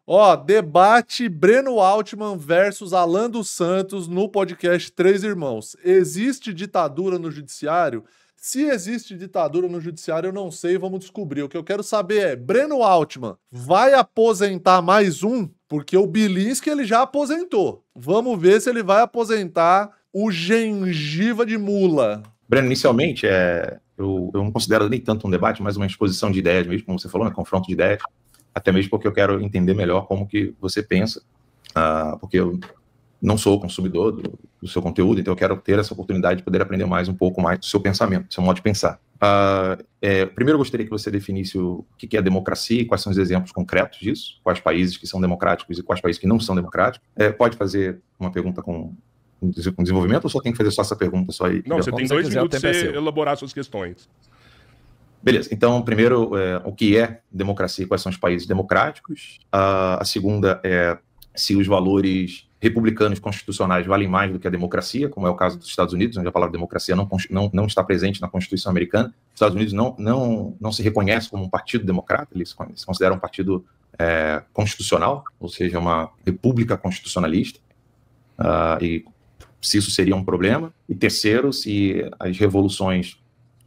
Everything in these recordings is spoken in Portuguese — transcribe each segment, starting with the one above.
Ó, debate Breno Altman versus Alan dos Santos no podcast Três Irmãos. Existe ditadura no judiciário? Se existe ditadura no judiciário, eu não sei, vamos descobrir. O que eu quero saber é, Breno Altman vai aposentar mais um? Porque o Bilinski ele já aposentou. Vamos ver se ele vai aposentar o gengiva de mula. Breno, inicialmente, eu não considero nem tanto um debate, mas uma exposição de ideias mesmo, como você falou, confronto de ideias. Até mesmo porque eu quero entender melhor como que você pensa, porque eu não sou consumidor do seu conteúdo, então eu quero ter essa oportunidade de poder aprender um pouco mais do seu pensamento, do seu modo de pensar. Primeiro eu gostaria que você definisse o que é democracia e quais são os exemplos concretos disso, quais países que são democráticos e quais países que não são democráticos. Pode fazer uma pergunta com desenvolvimento ou só tem que fazer só essa pergunta? Não, você tem 2 minutos para você elaborar suas questões. Beleza, então, primeiro, o que é democracia e quais são os países democráticos. A segunda é se os valores republicanos constitucionais valem mais do que a democracia, como é o caso dos Estados Unidos, onde a palavra democracia não está presente na Constituição americana. Os Estados Unidos não se reconhece como um partido democrata, eles se consideram um partido constitucional, ou seja, uma república constitucionalista, e se isso seria um problema. E terceiro, se as revoluções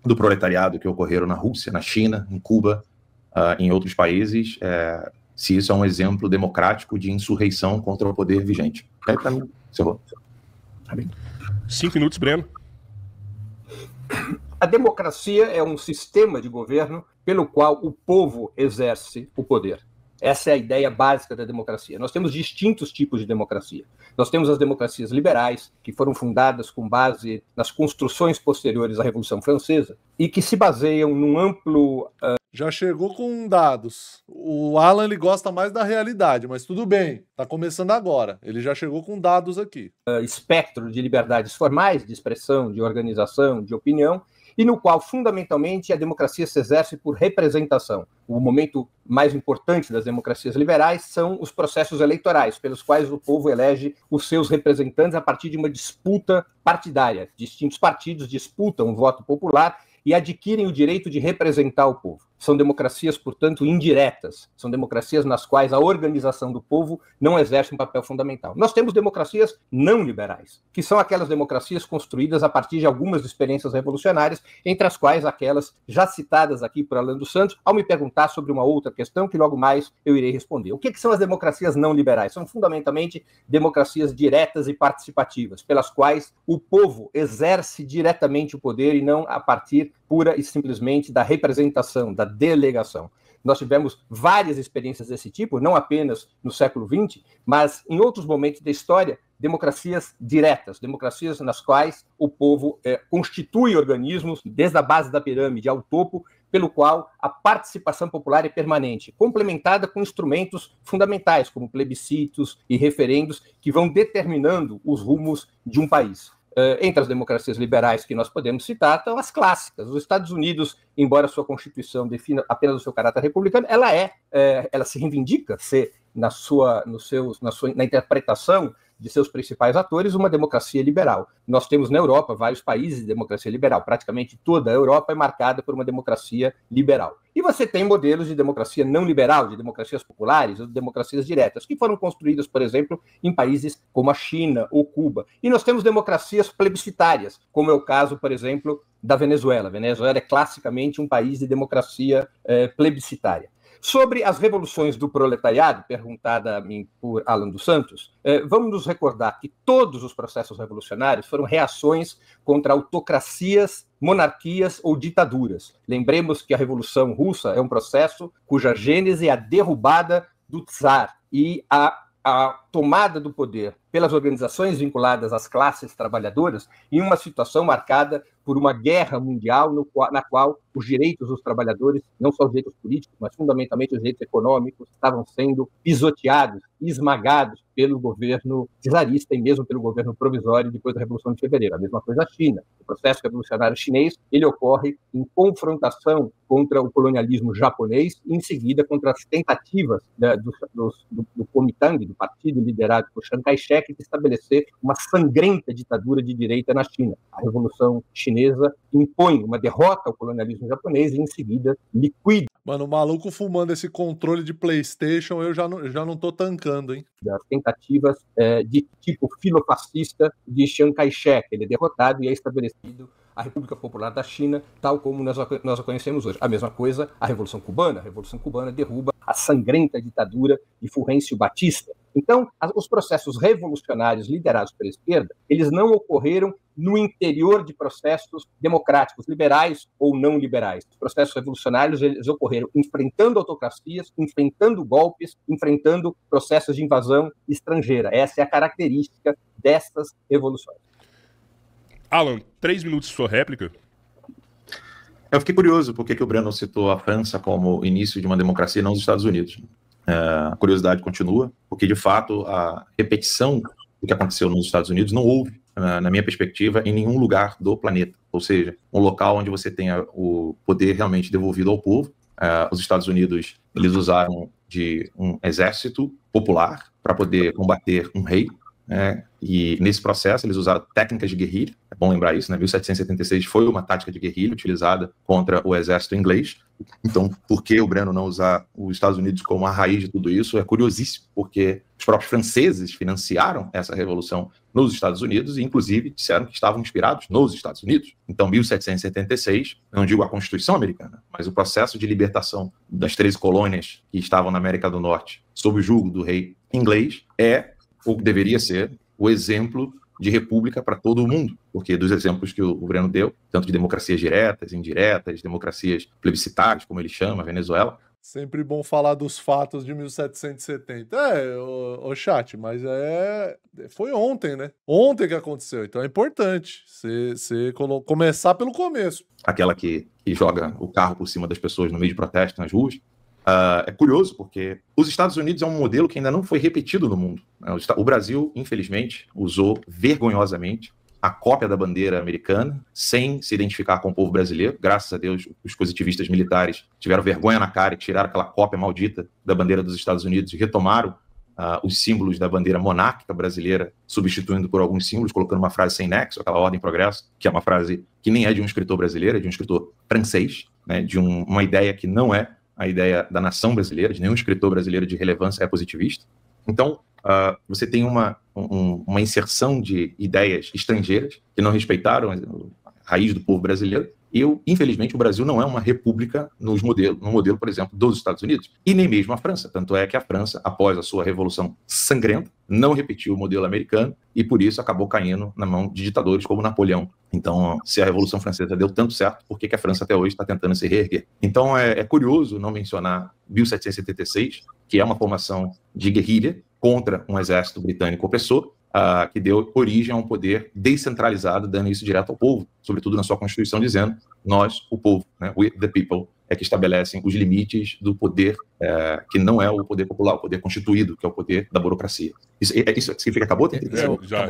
do proletariado que ocorreram na Rússia, na China, em Cuba, em outros países, se isso é um exemplo democrático de insurreição contra o poder vigente. Aí, para mim, encerrou. 5 minutos, Breno. A democracia é um sistema de governo pelo qual o povo exerce o poder. Essa é a ideia básica da democracia. Nós temos distintos tipos de democracia. Nós temos as democracias liberais, que foram fundadas com base nas construções posteriores à Revolução Francesa e que se baseiam num amplo... Já chegou com dados. O Alan ele gosta mais da realidade, mas tudo bem, está começando agora. Ele já chegou com dados aqui. Espectro de liberdades formais, de expressão, de organização, de opinião, e no qual, fundamentalmente, a democracia se exerce por representação. O momento mais importante das democracias liberais são os processos eleitorais, pelos quais o povo elege os seus representantes a partir de uma disputa partidária. Distintos partidos disputam o voto popular e adquirem o direito de representar o povo. São democracias, portanto, indiretas. São democracias nas quais a organização do povo não exerce um papel fundamental. Nós temos democracias não liberais, que são aquelas democracias construídas a partir de algumas experiências revolucionárias, entre as quais aquelas já citadas aqui por Alan dos Santos, ao me perguntar sobre uma outra questão que logo mais eu irei responder. O que são as democracias não liberais? São fundamentalmente democracias diretas e participativas, pelas quais o povo exerce diretamente o poder e não a partir pura e simplesmente da representação, da delegação. Nós tivemos várias experiências desse tipo, não apenas no século XX, mas em outros momentos da história, democracias diretas, democracias nas quais o povo constitui organismos, desde a base da pirâmide ao topo, pelo qual a participação popular é permanente, complementada com instrumentos fundamentais, como plebiscitos e referendos, que vão determinando os rumos de um país. Entre as democracias liberais que nós podemos citar estão as clássicas. Os Estados Unidos, embora sua Constituição defina apenas o seu caráter republicano, ela se reivindica ser, na interpretação de seus principais atores, uma democracia liberal. Nós temos na Europa vários países de democracia liberal. Praticamente toda a Europa é marcada por uma democracia liberal. E você tem modelos de democracia não liberal, de democracias populares, ou de democracias diretas, que foram construídas, por exemplo, em países como a China ou Cuba. E nós temos democracias plebiscitárias, como é o caso, por exemplo, da Venezuela. A Venezuela é classicamente um país de democracia plebiscitária. Sobre as revoluções do proletariado, perguntada a mim por Alan dos Santos, vamos nos recordar que todos os processos revolucionários foram reações contra autocracias, monarquias ou ditaduras. Lembremos que a Revolução Russa é um processo cuja gênese é a derrubada do czar e a tomada do poder pelas organizações vinculadas às classes trabalhadoras em uma situação marcada por uma guerra mundial na qual os direitos dos trabalhadores, não só os direitos políticos, mas fundamentalmente os direitos econômicos, estavam sendo pisoteados, esmagados pelo governo czarista e mesmo pelo governo provisório depois da Revolução de Fevereiro. A mesma coisa a China. O processo revolucionário chinês, ele ocorre em confrontação contra o colonialismo japonês e, em seguida, contra as tentativas do Kuomintang, do Partido liderado por Chiang Kai-shek de estabelecer uma sangrenta ditadura de direita na China. A Revolução Chinesa impõe uma derrota ao colonialismo japonês e, em seguida, liquida. Mano, o maluco fumando esse controle de PlayStation, eu já não tô tancando, hein? Das tentativas de tipo filofascista de Chiang Kai-shek. Ele é derrotado e é estabelecido a República Popular da China, tal como nós a conhecemos hoje. A mesma coisa, a Revolução Cubana. A Revolução Cubana derruba a sangrenta ditadura de Fulgêncio Batista. Então, os processos revolucionários liderados pela esquerda, eles não ocorreram no interior de processos democráticos, liberais ou não liberais. Os processos revolucionários, eles ocorreram enfrentando autocracias, enfrentando golpes, enfrentando processos de invasão estrangeira. Essa é a característica dessas revoluções. Alan, 3 minutos de sua réplica. Eu fiquei curioso por que o Breno citou a França como início de uma democracia e não os Estados Unidos. A curiosidade continua, porque, de fato, a repetição do que aconteceu nos Estados Unidos não houve, na minha perspectiva, em nenhum lugar do planeta. Ou seja, um local onde você tenha o poder realmente devolvido ao povo. Os Estados Unidos, eles usaram de um exército popular para poder combater um rei, e nesse processo eles usaram técnicas de guerrilha. É bom lembrar isso, né? 1776 foi uma tática de guerrilha utilizada contra o exército inglês. Então, por que o Breno não usar os Estados Unidos como a raiz de tudo isso é curiosíssimo, porque os próprios franceses financiaram essa revolução nos Estados Unidos e, inclusive, disseram que estavam inspirados nos Estados Unidos. Então, 1776, não digo a Constituição americana, mas o processo de libertação das 13 colônias que estavam na América do Norte sob o jugo do rei inglês é o que deveria ser o exemplo de república para todo o mundo, porque dos exemplos que o Breno deu, tanto de democracias diretas, indiretas, democracias plebiscitárias, como ele chama, Venezuela. Sempre bom falar dos fatos de 1770. Ô chat, mas foi ontem, né? Ontem que aconteceu, então é importante você começar pelo começo. Aquela que joga o carro por cima das pessoas no meio de protesto nas ruas. É curioso, porque os Estados Unidos é um modelo que ainda não foi repetido no mundo. O Brasil, infelizmente, usou vergonhosamente a cópia da bandeira americana, sem se identificar com o povo brasileiro. Graças a Deus, os positivistas militares tiveram vergonha na cara e tiraram aquela cópia maldita da bandeira dos Estados Unidos e retomaram os símbolos da bandeira monárquica brasileira, substituindo por alguns símbolos, colocando uma frase sem nexo, aquela ordem e progresso, que é uma frase que nem é de um escritor brasileiro, é de um escritor francês, né, de uma ideia que não é a ideia da nação brasileira, de nenhum escritor brasileiro de relevância é positivista. Então, você tem uma inserção de ideias estrangeiras que não respeitaram a raiz do povo brasileiro. Infelizmente, o Brasil não é uma república no modelo, por exemplo, dos Estados Unidos, e nem mesmo a França. Tanto é que a França, após a sua Revolução Sangrenta, não repetiu o modelo americano e, por isso, acabou caindo na mão de ditadores como Napoleão. Então, se a Revolução Francesa deu tanto certo, por que a França até hoje está tentando se reerguer? Então, é curioso não mencionar 1776, que é uma formação de guerrilha contra um exército britânico opressor, que deu origem a um poder descentralizado, dando isso direto ao povo, sobretudo na sua Constituição, dizendo nós, o povo, né, we the people, é que estabelecem os limites do poder, que não é o poder popular, o poder constituído, que é o poder da burocracia. Isso significa que acabou? Já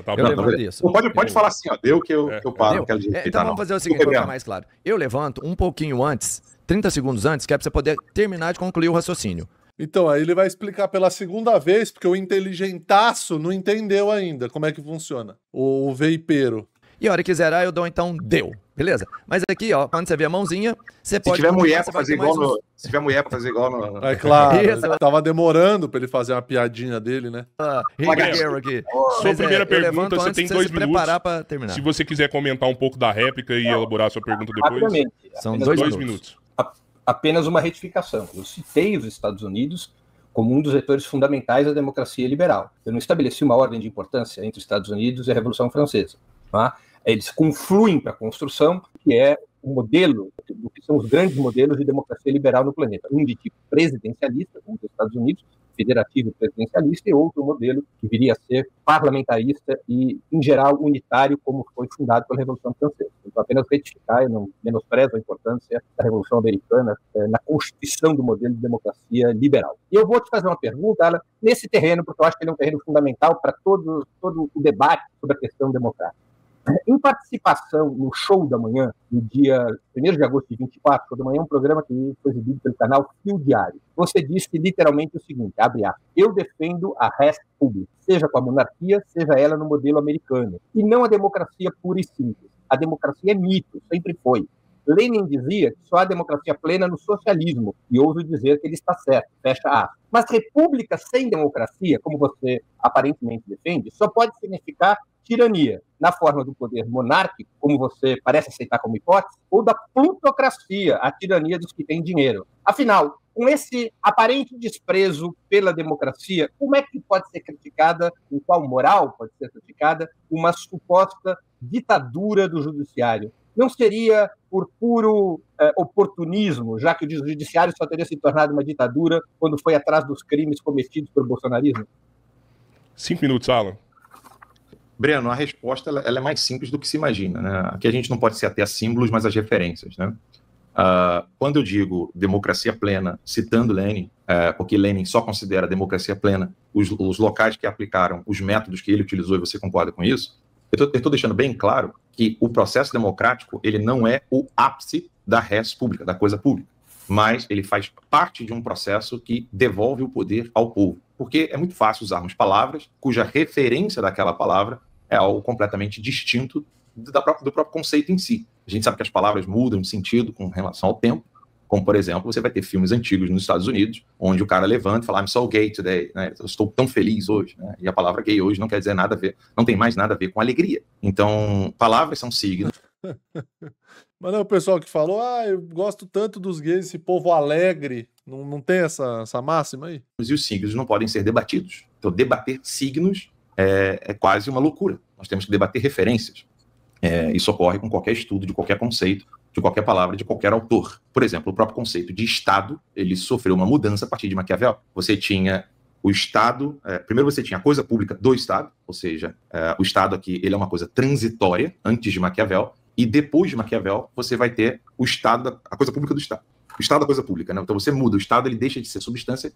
tá bom. Pode falar assim, deu que eu paro. Então vamos fazer o seguinte, para ficar mais claro. Eu levanto um pouquinho antes, 30 segundos antes, que é para você poder terminar de concluir o raciocínio. Então, aí ele vai explicar pela segunda vez, porque o inteligentaço não entendeu ainda como é que funciona. O veipeiro. E a hora que zerar, eu dou então deu. Beleza? Mas aqui, ó, quando você vê a mãozinha, você pode... Se tiver mulher pra fazer igual no... Se tiver mulher pra fazer igual no... É claro. Tava demorando pra ele fazer uma piadinha dele, né? Aqui. Sua primeira pergunta, você tem 2 minutos. Pra terminar. Se você quiser comentar um pouco da réplica e elaborar sua pergunta depois. São 2 minutos. Apenas uma retificação. Eu citei os Estados Unidos como um dos vetores fundamentais da democracia liberal. Eu não estabeleci uma ordem de importância entre os Estados Unidos e a Revolução Francesa. Tá? Eles confluem para a construção, que é o modelo, o que são os grandes modelos de democracia liberal no planeta. Um de tipo presidencialista, como os Estados Unidos, federativo presidencialista, e outro modelo que viria a ser parlamentarista e, em geral, unitário, como foi fundado pela Revolução Francesa. Então, apenas retificar, eu não menosprezo a importância da Revolução Americana na constituição do modelo de democracia liberal. E eu vou te fazer uma pergunta, Alan, nesse terreno, porque eu acho que ele é um terreno fundamental para todo o debate sobre a questão democrática. Em participação no Show da Manhã, no dia 1º de agosto de 24, Show da Manhã é um programa que foi exibido pelo canal Fio Diário. Você disse literalmente o seguinte, abre aspas, eu defendo a res publica, seja com a monarquia, seja ela no modelo americano, e não a democracia pura e simples. A democracia é mito, sempre foi. Lenin dizia que só há democracia plena no socialismo, e ouso dizer que ele está certo, fecha aspas. Mas república sem democracia, como você aparentemente defende, só pode significar tirania, na forma do poder monárquico, como você parece aceitar como hipótese, ou da plutocracia, a tirania dos que têm dinheiro. Afinal, com esse aparente desprezo pela democracia, como é que pode ser criticada, em qual moral pode ser criticada, uma suposta ditadura do judiciário? Não seria por puro oportunismo, já que o judiciário só teria se tornado uma ditadura quando foi atrás dos crimes cometidos pelo bolsonarismo? 5 minutos, Alan. Breno, a resposta ela é mais simples do que se imagina, né? Aqui a gente não pode se ater a símbolos, mas às referências, né? Quando eu digo democracia plena, citando Lenin, porque Lenin só considera a democracia plena os locais que aplicaram os métodos que ele utilizou, e você concorda com isso, eu estou deixando bem claro que o processo democrático ele não é o ápice da res pública, da coisa pública, mas ele faz parte de um processo que devolve o poder ao povo. Porque é muito fácil usarmos palavras cuja referência daquela palavra é algo completamente distinto do próprio conceito em si. A gente sabe que as palavras mudam de sentido com relação ao tempo, como, por exemplo, você vai ter filmes antigos nos Estados Unidos, onde o cara levanta e fala, I'm so gay today, né? Eu estou tão feliz hoje, né? E a palavra gay hoje não quer dizer nada a ver, não tem mais nada a ver com alegria. Então, palavras são signos. Mas não é o pessoal que falou, eu gosto tanto dos gays, esse povo alegre, não tem essa máxima aí? E os signos não podem ser debatidos. Então, debater signos é quase uma loucura. Nós temos que debater referências. Isso ocorre com qualquer estudo de qualquer conceito, de qualquer palavra, de qualquer autor. Por exemplo, o próprio conceito de Estado, ele sofreu uma mudança a partir de Maquiavel. Você tinha o Estado, primeiro você tinha a coisa pública do Estado, ou seja, o Estado aqui ele é uma coisa transitória, antes de Maquiavel, e depois de Maquiavel você vai ter o Estado, a coisa pública do Estado. O Estado da coisa pública, né? Então você muda, o Estado ele deixa de ser substância,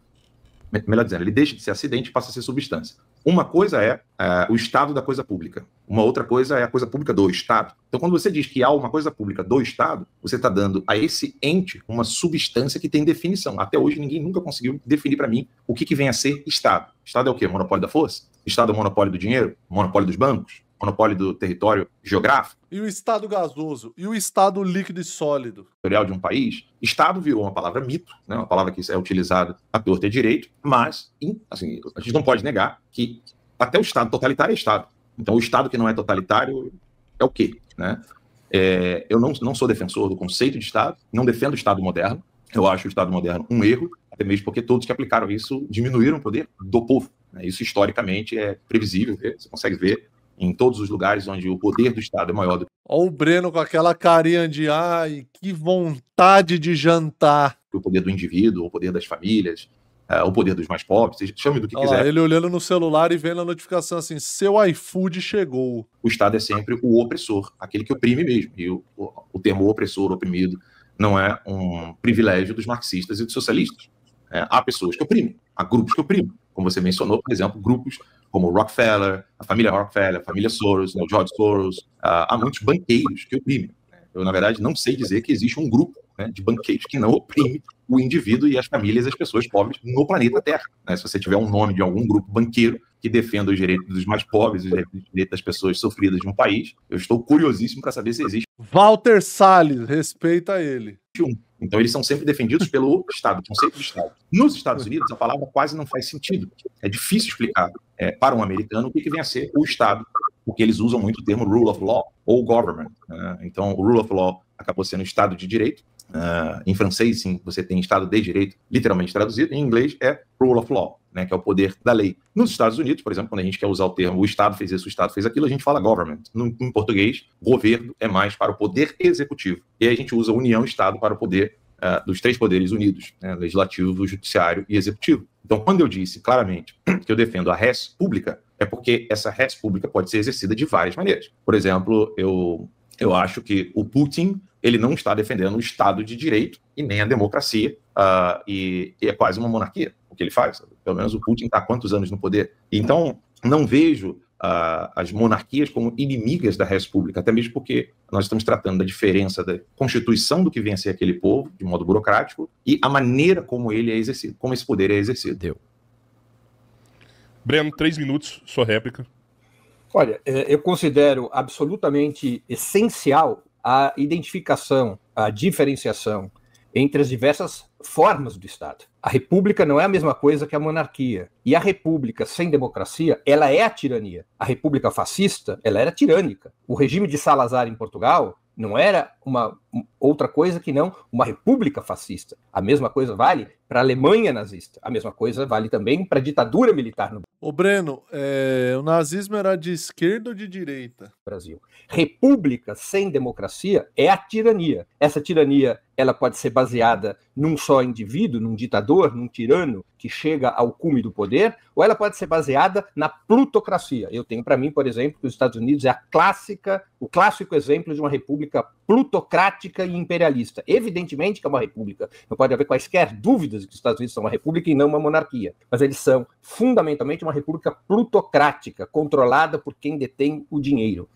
melhor dizendo, ele deixa de ser acidente e passa a ser substância. Uma coisa é o Estado da coisa pública. Uma outra coisa é a coisa pública do Estado. Então, quando você diz que há uma coisa pública do Estado, você está dando a esse ente uma substância que tem definição. Até hoje, ninguém nunca conseguiu definir para mim o que vem a ser Estado. Estado é o quê? Monopólio da força? Estado é o monopólio do dinheiro? Monopólio dos bancos? Monopólio do território geográfico? E o Estado gasoso? E o Estado líquido e sólido? De um país, Estado virou uma palavra mito, né? Uma palavra que é utilizada à torta e à direito, mas assim, a gente não pode negar que até o Estado totalitário é Estado. Então, o Estado que não é totalitário é o quê? Né? Eu não sou defensor do conceito de Estado, não defendo o Estado moderno, eu acho o Estado moderno um erro, até mesmo porque todos que aplicaram isso diminuíram o poder do povo. Né? Isso, historicamente, é previsível, você consegue ver em todos os lugares onde o poder do Estado é maior do que... Olha o Breno com aquela carinha de que vontade de jantar. O poder do indivíduo, o poder das famílias, o poder dos mais pobres, chame do que quiser. Ele olhando no celular e vendo a notificação assim, seu iFood chegou. O Estado é sempre o opressor, aquele que oprime mesmo. E o termo opressor, oprimido, não é um privilégio dos marxistas e dos socialistas. Há pessoas que oprimem, há grupos que oprimem. Como você mencionou, por exemplo, grupos como Rockefeller, a família Soros, o George Soros, há muitos banqueiros que oprimem. Eu, na verdade, não sei dizer que existe um grupo, né, de banqueiros que não oprime o indivíduo e as famílias e as pessoas pobres no planeta Terra. Né? Se você tiver um nome de algum grupo banqueiro que defenda os direitos dos mais pobres, os direitos das pessoas sofridas de um país, eu estou curiosíssimo para saber se existe. Walter Salles, respeita ele. Então, eles são sempre defendidos pelo Estado, o conceito de Estado. Nos Estados Unidos, a palavra quase não faz sentido. É difícil explicar para um americano o que vem a ser o Estado, porque eles usam muito o termo rule of law ou government. Então, o rule of law acabou sendo Estado de direito. Em francês, sim, você tem Estado de direito, literalmente traduzido. Em inglês, é rule of law, né, que é o poder da lei. Nos Estados Unidos, por exemplo, quando a gente quer usar o termo o Estado fez isso, o Estado fez aquilo, a gente fala government. Em português, governo é mais para o poder executivo. E aí a gente usa União-Estado para o poder dos três poderes unidos, né, legislativo, judiciário e executivo. Então, quando eu disse claramente que eu defendo a res pública, é porque essa res pública pode ser exercida de várias maneiras. Por exemplo, eu acho que o Putin ele não está defendendo o Estado de Direito e nem a democracia, e é quase uma monarquia o que ele faz. Pelo menos o Putin está há quantos anos no poder. Então, não vejo as monarquias como inimigas da república, até mesmo porque nós estamos tratando da diferença da constituição do que vem a ser aquele povo, de modo burocrático, e a maneira como ele é exercido, como esse poder é exercido. Deu. Breno, 3 minutos, sua réplica. Olha, eu considero absolutamente essencial a identificação, a diferenciação entre as diversas formas do Estado. A república não é a mesma coisa que a monarquia. E a república sem democracia, ela é a tirania. A república fascista, ela era tirânica. O regime de Salazar em Portugal não era uma outra coisa que não uma república fascista. A mesma coisa vale para a Alemanha nazista. A mesma coisa vale também para a ditadura militar no Ô Breno, o nazismo era de esquerda ou de direita? Brasil. República sem democracia é a tirania. Essa tirania, ela pode ser baseada num só indivíduo, num ditador, num tirano que chega ao cume do poder, ou ela pode ser baseada na plutocracia. Eu tenho para mim, por exemplo, que os Estados Unidos é o clássico exemplo de uma república plutocrática e imperialista. Evidentemente que é uma república. Não pode haver quaisquer dúvidas de que os Estados Unidos são uma república e não uma monarquia. Mas eles são fundamentalmente uma república plutocrática, controlada por quem detém o dinheiro.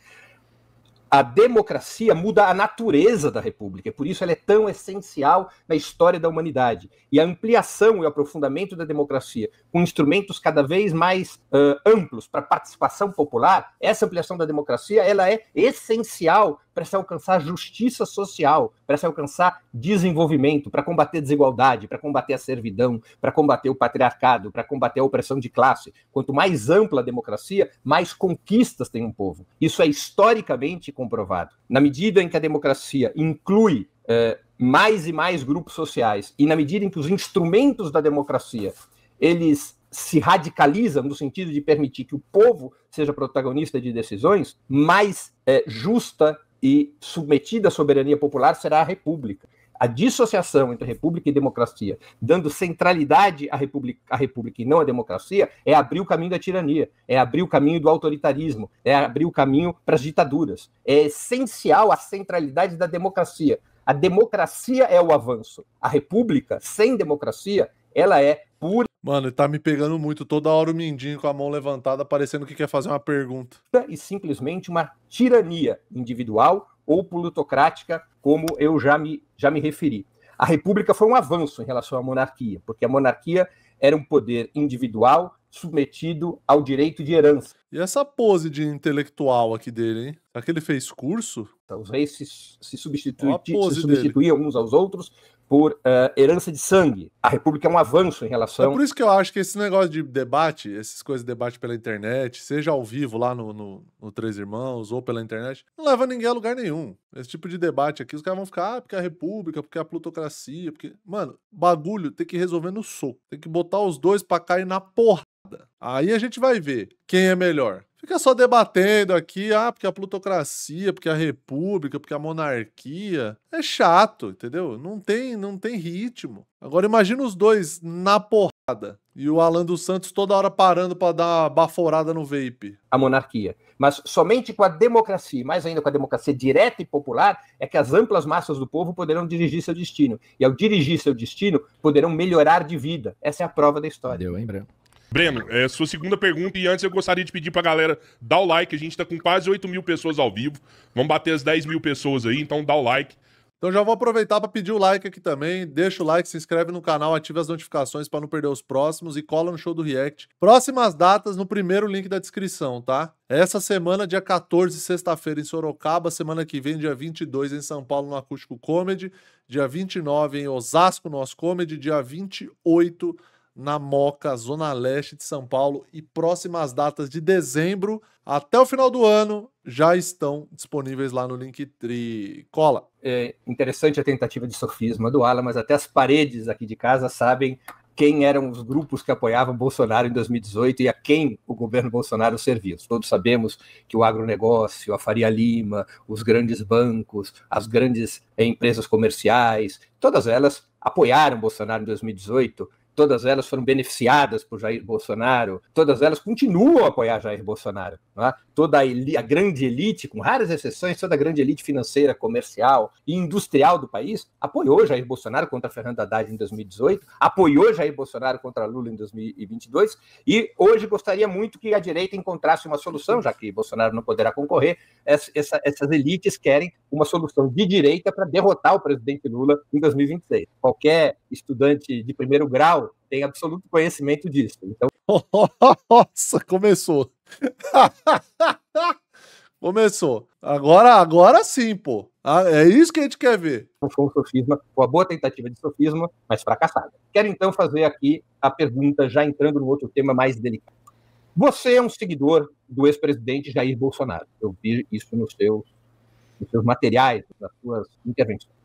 A democracia muda a natureza da república, e por isso ela é tão essencial na história da humanidade. E a ampliação e o aprofundamento da democracia, com instrumentos cada vez mais amplos para participação popular, essa ampliação da democracia ela é essencial para se alcançar justiça social, para se alcançar desenvolvimento, para combater desigualdade, para combater a servidão, para combater o patriarcado, para combater a opressão de classe. Quanto mais ampla a democracia, mais conquistas tem um povo. Isso é historicamente comprovado. Na medida em que a democracia inclui mais e mais grupos sociais, e na medida em que os instrumentos da democracia, eles se radicalizam no sentido de permitir que o povo seja protagonista de decisões, mais justa e submetida à soberania popular será a república. A dissociação entre república e democracia, dando centralidade à república e não à democracia, é abrir o caminho da tirania, é abrir o caminho do autoritarismo, é abrir o caminho para as ditaduras. É essencial a centralidade da democracia. A democracia é o avanço. A república, sem democracia, ela é pura. Mano, tá me pegando muito toda hora o mindinho com a mão levantada, parecendo que quer fazer uma pergunta. E simplesmente uma tirania individual ou plutocrática, como eu já me referi. A república foi um avanço em relação à monarquia, porque a monarquia era um poder individual submetido ao direito de herança. E essa pose de intelectual aqui dele, hein? Será que ele fez curso? Os reis se substituíam uns aos outros por herança de sangue. A república é um avanço em relação... É por isso que eu acho que esse negócio de debate, essas coisas de debate pela internet, seja ao vivo lá no Três Irmãos ou pela internet, não leva ninguém a lugar nenhum. Esse tipo de debate aqui, os caras vão ficar, porque a república, porque a plutocracia, porque... Mano, bagulho tem que resolver no soco. Tem que botar os dois pra cair na porrada. Aí a gente vai ver quem é melhor. Fica só debatendo aqui, porque a plutocracia, porque a república, porque a monarquia. É chato, entendeu? Não tem ritmo. Agora imagina os dois na porrada. E o Alan dos Santos toda hora parando pra dar uma baforada no vape. A monarquia. Mas somente com a democracia, mais ainda com a democracia direta e popular, é que as amplas massas do povo poderão dirigir seu destino. E ao dirigir seu destino, poderão melhorar de vida. Essa é a prova da história. Deu, hein, Breno? Breno, sua segunda pergunta, e antes eu gostaria de pedir pra galera dar o like, a gente tá com quase 8 mil pessoas ao vivo, vamos bater as 10 mil pessoas aí, então dá o like. Então já vou aproveitar para pedir o like aqui também, deixa o like, se inscreve no canal, ativa as notificações para não perder os próximos e cola no show do React. Próximas datas no primeiro link da descrição, tá? Essa semana, dia 14, sexta-feira em Sorocaba, semana que vem, dia 22 em São Paulo no Acústico Comedy, dia 29 em Osasco no Os Comedy, dia 28 na Moca, Zona Leste de São Paulo, e próximas datas de dezembro até o final do ano já estão disponíveis lá no Linktree. Cola! É interessante a tentativa de sofisma do Alan, mas até as paredes aqui de casa sabem quem eram os grupos que apoiavam Bolsonaro em 2018 e a quem o governo Bolsonaro serviu. Todos sabemos que o agronegócio, a Faria Lima, os grandes bancos, as grandes empresas comerciais, todas elas apoiaram Bolsonaro em 2018, todas elas foram beneficiadas por Jair Bolsonaro, todas elas continuam a apoiar Jair Bolsonaro. Não é? toda a grande elite, com raras exceções, toda a grande elite financeira, comercial e industrial do país, apoiou Jair Bolsonaro contra Fernando Haddad em 2018, apoiou Jair Bolsonaro contra Lula em 2022, e hoje gostaria muito que a direita encontrasse uma solução, já que Bolsonaro não poderá concorrer. Essas elites querem uma solução de direita para derrotar o presidente Lula em 2026. Qualquer estudante de primeiro grau tem absoluto conhecimento disso. Então, nossa, começou. Começou. Agora sim, pô. É isso que a gente quer ver. Foi um sofisma, uma boa tentativa de sofisma, mas fracassada. Quero então fazer aqui a pergunta, já entrando no outro tema mais delicado. Você é um seguidor do ex-presidente Jair Bolsonaro. Eu vi isso nos seus materiais, nas suas intervenções.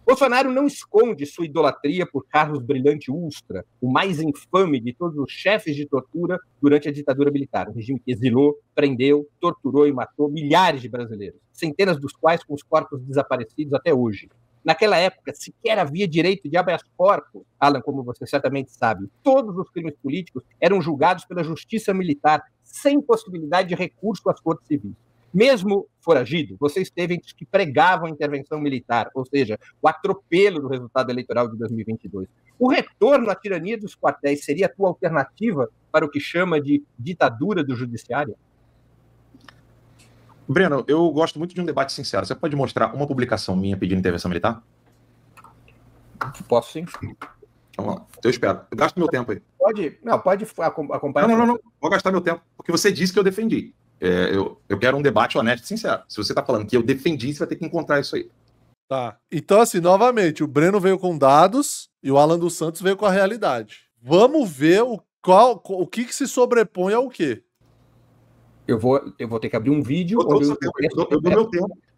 Bolsonaro não esconde sua idolatria por Carlos Brilhante Ustra, o mais infame de todos os chefes de tortura durante a ditadura militar, um regime que exilou, prendeu, torturou e matou milhares de brasileiros, centenas dos quais com os corpos desaparecidos até hoje. Naquela época, sequer havia direito de habeas corpus. Alan, como você certamente sabe, todos os crimes políticos eram julgados pela justiça militar, sem possibilidade de recurso às cortes civis. Mesmo foragido, você esteve entre os que pregavam a intervenção militar, ou seja, o atropelo do resultado eleitoral de 2022. O retorno à tirania dos quartéis seria a tua alternativa para o que chama de ditadura do judiciário? Breno, eu gosto muito de um debate sincero. Você pode mostrar uma publicação minha pedindo intervenção militar? Posso sim. Vamos lá. Eu espero. Eu gasto meu tempo aí. Pode acompanhar. Não. Vou gastar meu tempo, porque você disse que eu defendi. Eu quero um debate honesto e sincero. Se você está falando que eu defendi, você vai ter que encontrar isso aí. Tá. Então, assim, novamente, o Breno veio com dados e o Alan dos Santos veio com a realidade. Vamos ver o que se sobrepõe ao quê. Eu vou ter que abrir um vídeo.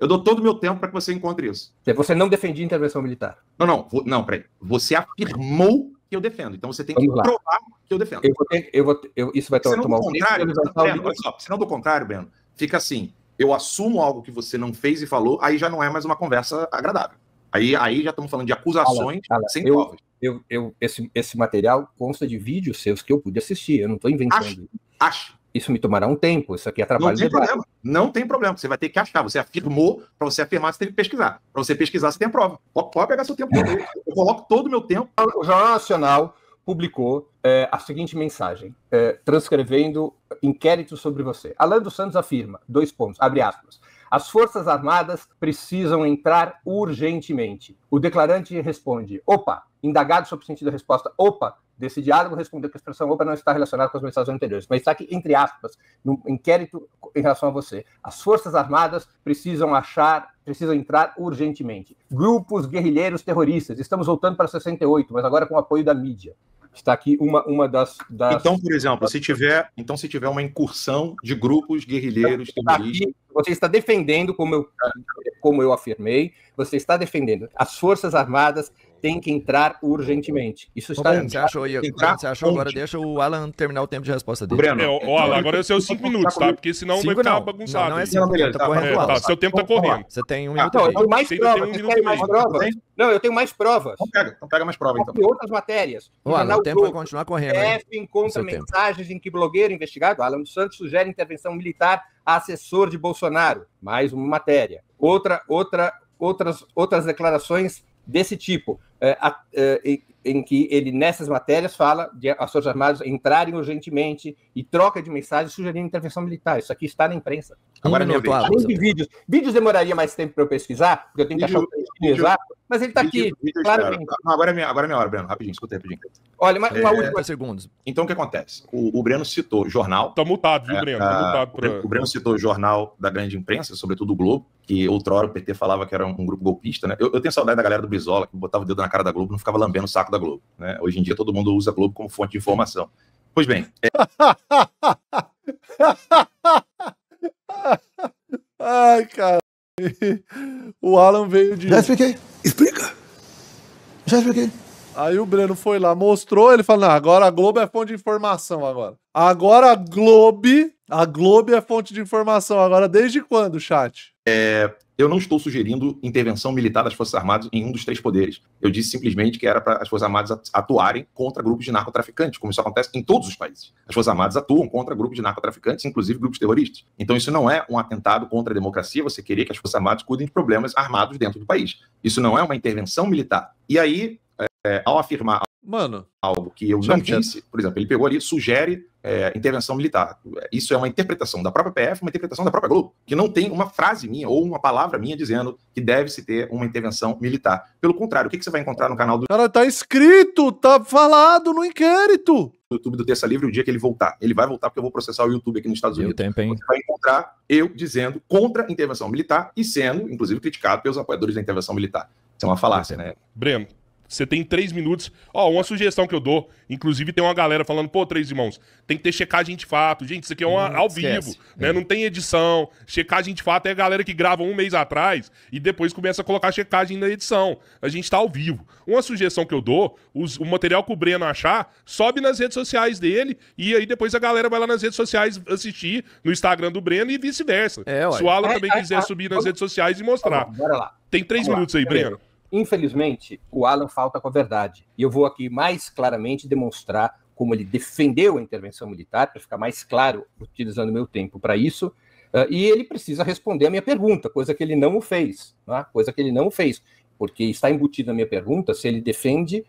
Eu dou todo o meu tempo para que você encontre isso. Você não defendia intervenção militar? Não, peraí. Você afirmou que eu defendo. Então você tem que provar que eu defendo. Isso vai tomar um tempo. Senão, do contrário, Breno, fica assim. Eu assumo algo que você não fez e falou, aí já não é mais uma conversa agradável. Aí já estamos falando de acusações sem provas. Esse material consta de vídeos seus que eu pude assistir. Eu não estou inventando. Acho. Isso me tomará um tempo, isso aqui é trabalho de problema. Não tem problema, você vai ter que achar. Você afirmou, para você afirmar, você tem que pesquisar. Para você pesquisar, você tem a prova. Pode pegar seu tempo. Eu coloco todo o meu tempo. O Jornal Nacional publicou a seguinte mensagem, transcrevendo inquérito sobre você. Alan dos Santos afirma, 2 pontos, abre aspas, as Forças Armadas precisam entrar urgentemente. O declarante responde, opa, indagado sobre o sentido da resposta, opa, desse diálogo respondeu que a expressão opa não está relacionada com as mensagens anteriores, mas está aqui, entre aspas, no inquérito em relação a você. As Forças Armadas precisam entrar urgentemente. Grupos guerrilheiros terroristas, estamos voltando para 68, mas agora com o apoio da mídia. Está aqui uma das... Então, por exemplo, se tiver uma incursão de grupos guerrilheiros terroristas... Aqui, você está defendendo, como eu afirmei, você está defendendo. As Forças Armadas têm que entrar urgentemente. Isso está... Você achou agora? Deixa o Alan terminar o tempo de resposta dele. Breno, Alan, agora é seus 5 minutos, tá? Porque senão vai ficar bagunçado. Não é 5, tá correndo. Seu tempo tá correndo. Você tem 1 minuto e meio. Não, eu tenho mais provas. Então pega mais provas, então. E outras matérias. O tempo vai continuar correndo. Encontra mensagens em que blogueiro investigado, Alan dos Santos, sugere intervenção militar a assessor de Bolsonaro. Mais uma matéria. Outras declarações desse tipo, em que ele, nessas matérias, fala de as Forças Armadas entrarem urgentemente e troca de mensagens sugerindo intervenção militar. Isso aqui está na imprensa. Agora não vídeos demoraria mais tempo para eu pesquisar, porque eu tenho que achar o texto exato, mas ele está aqui, claramente. Agora é minha hora, Breno. Rapidinho, escuta aí, rapidinho. Olha, uma última... segundos. Então, o que acontece? O Breno citou jornal... Tá mutado, viu, Breno? O Breno citou jornal da grande imprensa, sobretudo o Globo, que outrora o PT falava que era um grupo golpista, né? Eu tenho saudade da galera do Brizola, que botava o dedo na cara da Globo e não ficava lambendo o saco da Globo, né? Hoje em dia todo mundo usa a Globo como fonte de informação. Pois bem... Ai, cara. O Alan veio de... Já expliquei. Explica. Já expliquei. Aí o Breno foi lá, mostrou, ele falou, não, agora a Globo é fonte de informação agora. Agora a Globo é fonte de informação. Agora, desde quando, chat? Eu não estou sugerindo intervenção militar das Forças Armadas em um dos 3 poderes. Eu disse simplesmente que era para as Forças Armadas atuarem contra grupos de narcotraficantes, como isso acontece em todos os países. As Forças Armadas atuam contra grupos de narcotraficantes, inclusive grupos terroristas. Então isso não é um atentado contra a democracia, você querer que as Forças Armadas cuidem de problemas armados dentro do país. Isso não é uma intervenção militar. E aí, ao afirmar algo que eu não disse, por exemplo, ele pegou ali, sugere intervenção militar. Isso é uma interpretação da própria PF, uma interpretação da própria Globo, que não tem uma frase minha ou uma palavra minha dizendo que deve-se ter uma intervenção militar. Pelo contrário, o que você vai encontrar no canal do... Cara, tá escrito, tá falado no inquérito. No YouTube do Terça Livre, o dia que ele voltar. Ele vai voltar porque eu vou processar o YouTube aqui nos Estados Unidos. Você vai encontrar eu dizendo contra a intervenção militar e sendo, inclusive, criticado pelos apoiadores da intervenção militar. Isso é uma falácia, né? Breno, você tem 3 minutos. Uma sugestão que eu dou. Inclusive, tem uma galera falando, pô, 3 irmãos, tem que ter checagem de fato. Gente, isso aqui é ao vivo, né? Não tem edição. Checagem de fato é a galera que grava 1 mês atrás e depois começa a colocar checagem na edição. A gente tá ao vivo. Uma sugestão que eu dou, o material que o Breno achar, sobe nas redes sociais dele e aí depois a galera vai lá nas redes sociais assistir no Instagram do Breno e vice-versa. Se o Alan também quiser subir nas redes sociais e mostrar. Bora lá. Tem 3 minutos aí, Breno. Infelizmente, o Alan falta com a verdade. E eu vou aqui mais claramente demonstrar como ele defendeu a intervenção militar, para ficar mais claro, utilizando meu tempo para isso, e ele precisa responder a minha pergunta, coisa que ele não o fez. Porque está embutido na minha pergunta se ele defende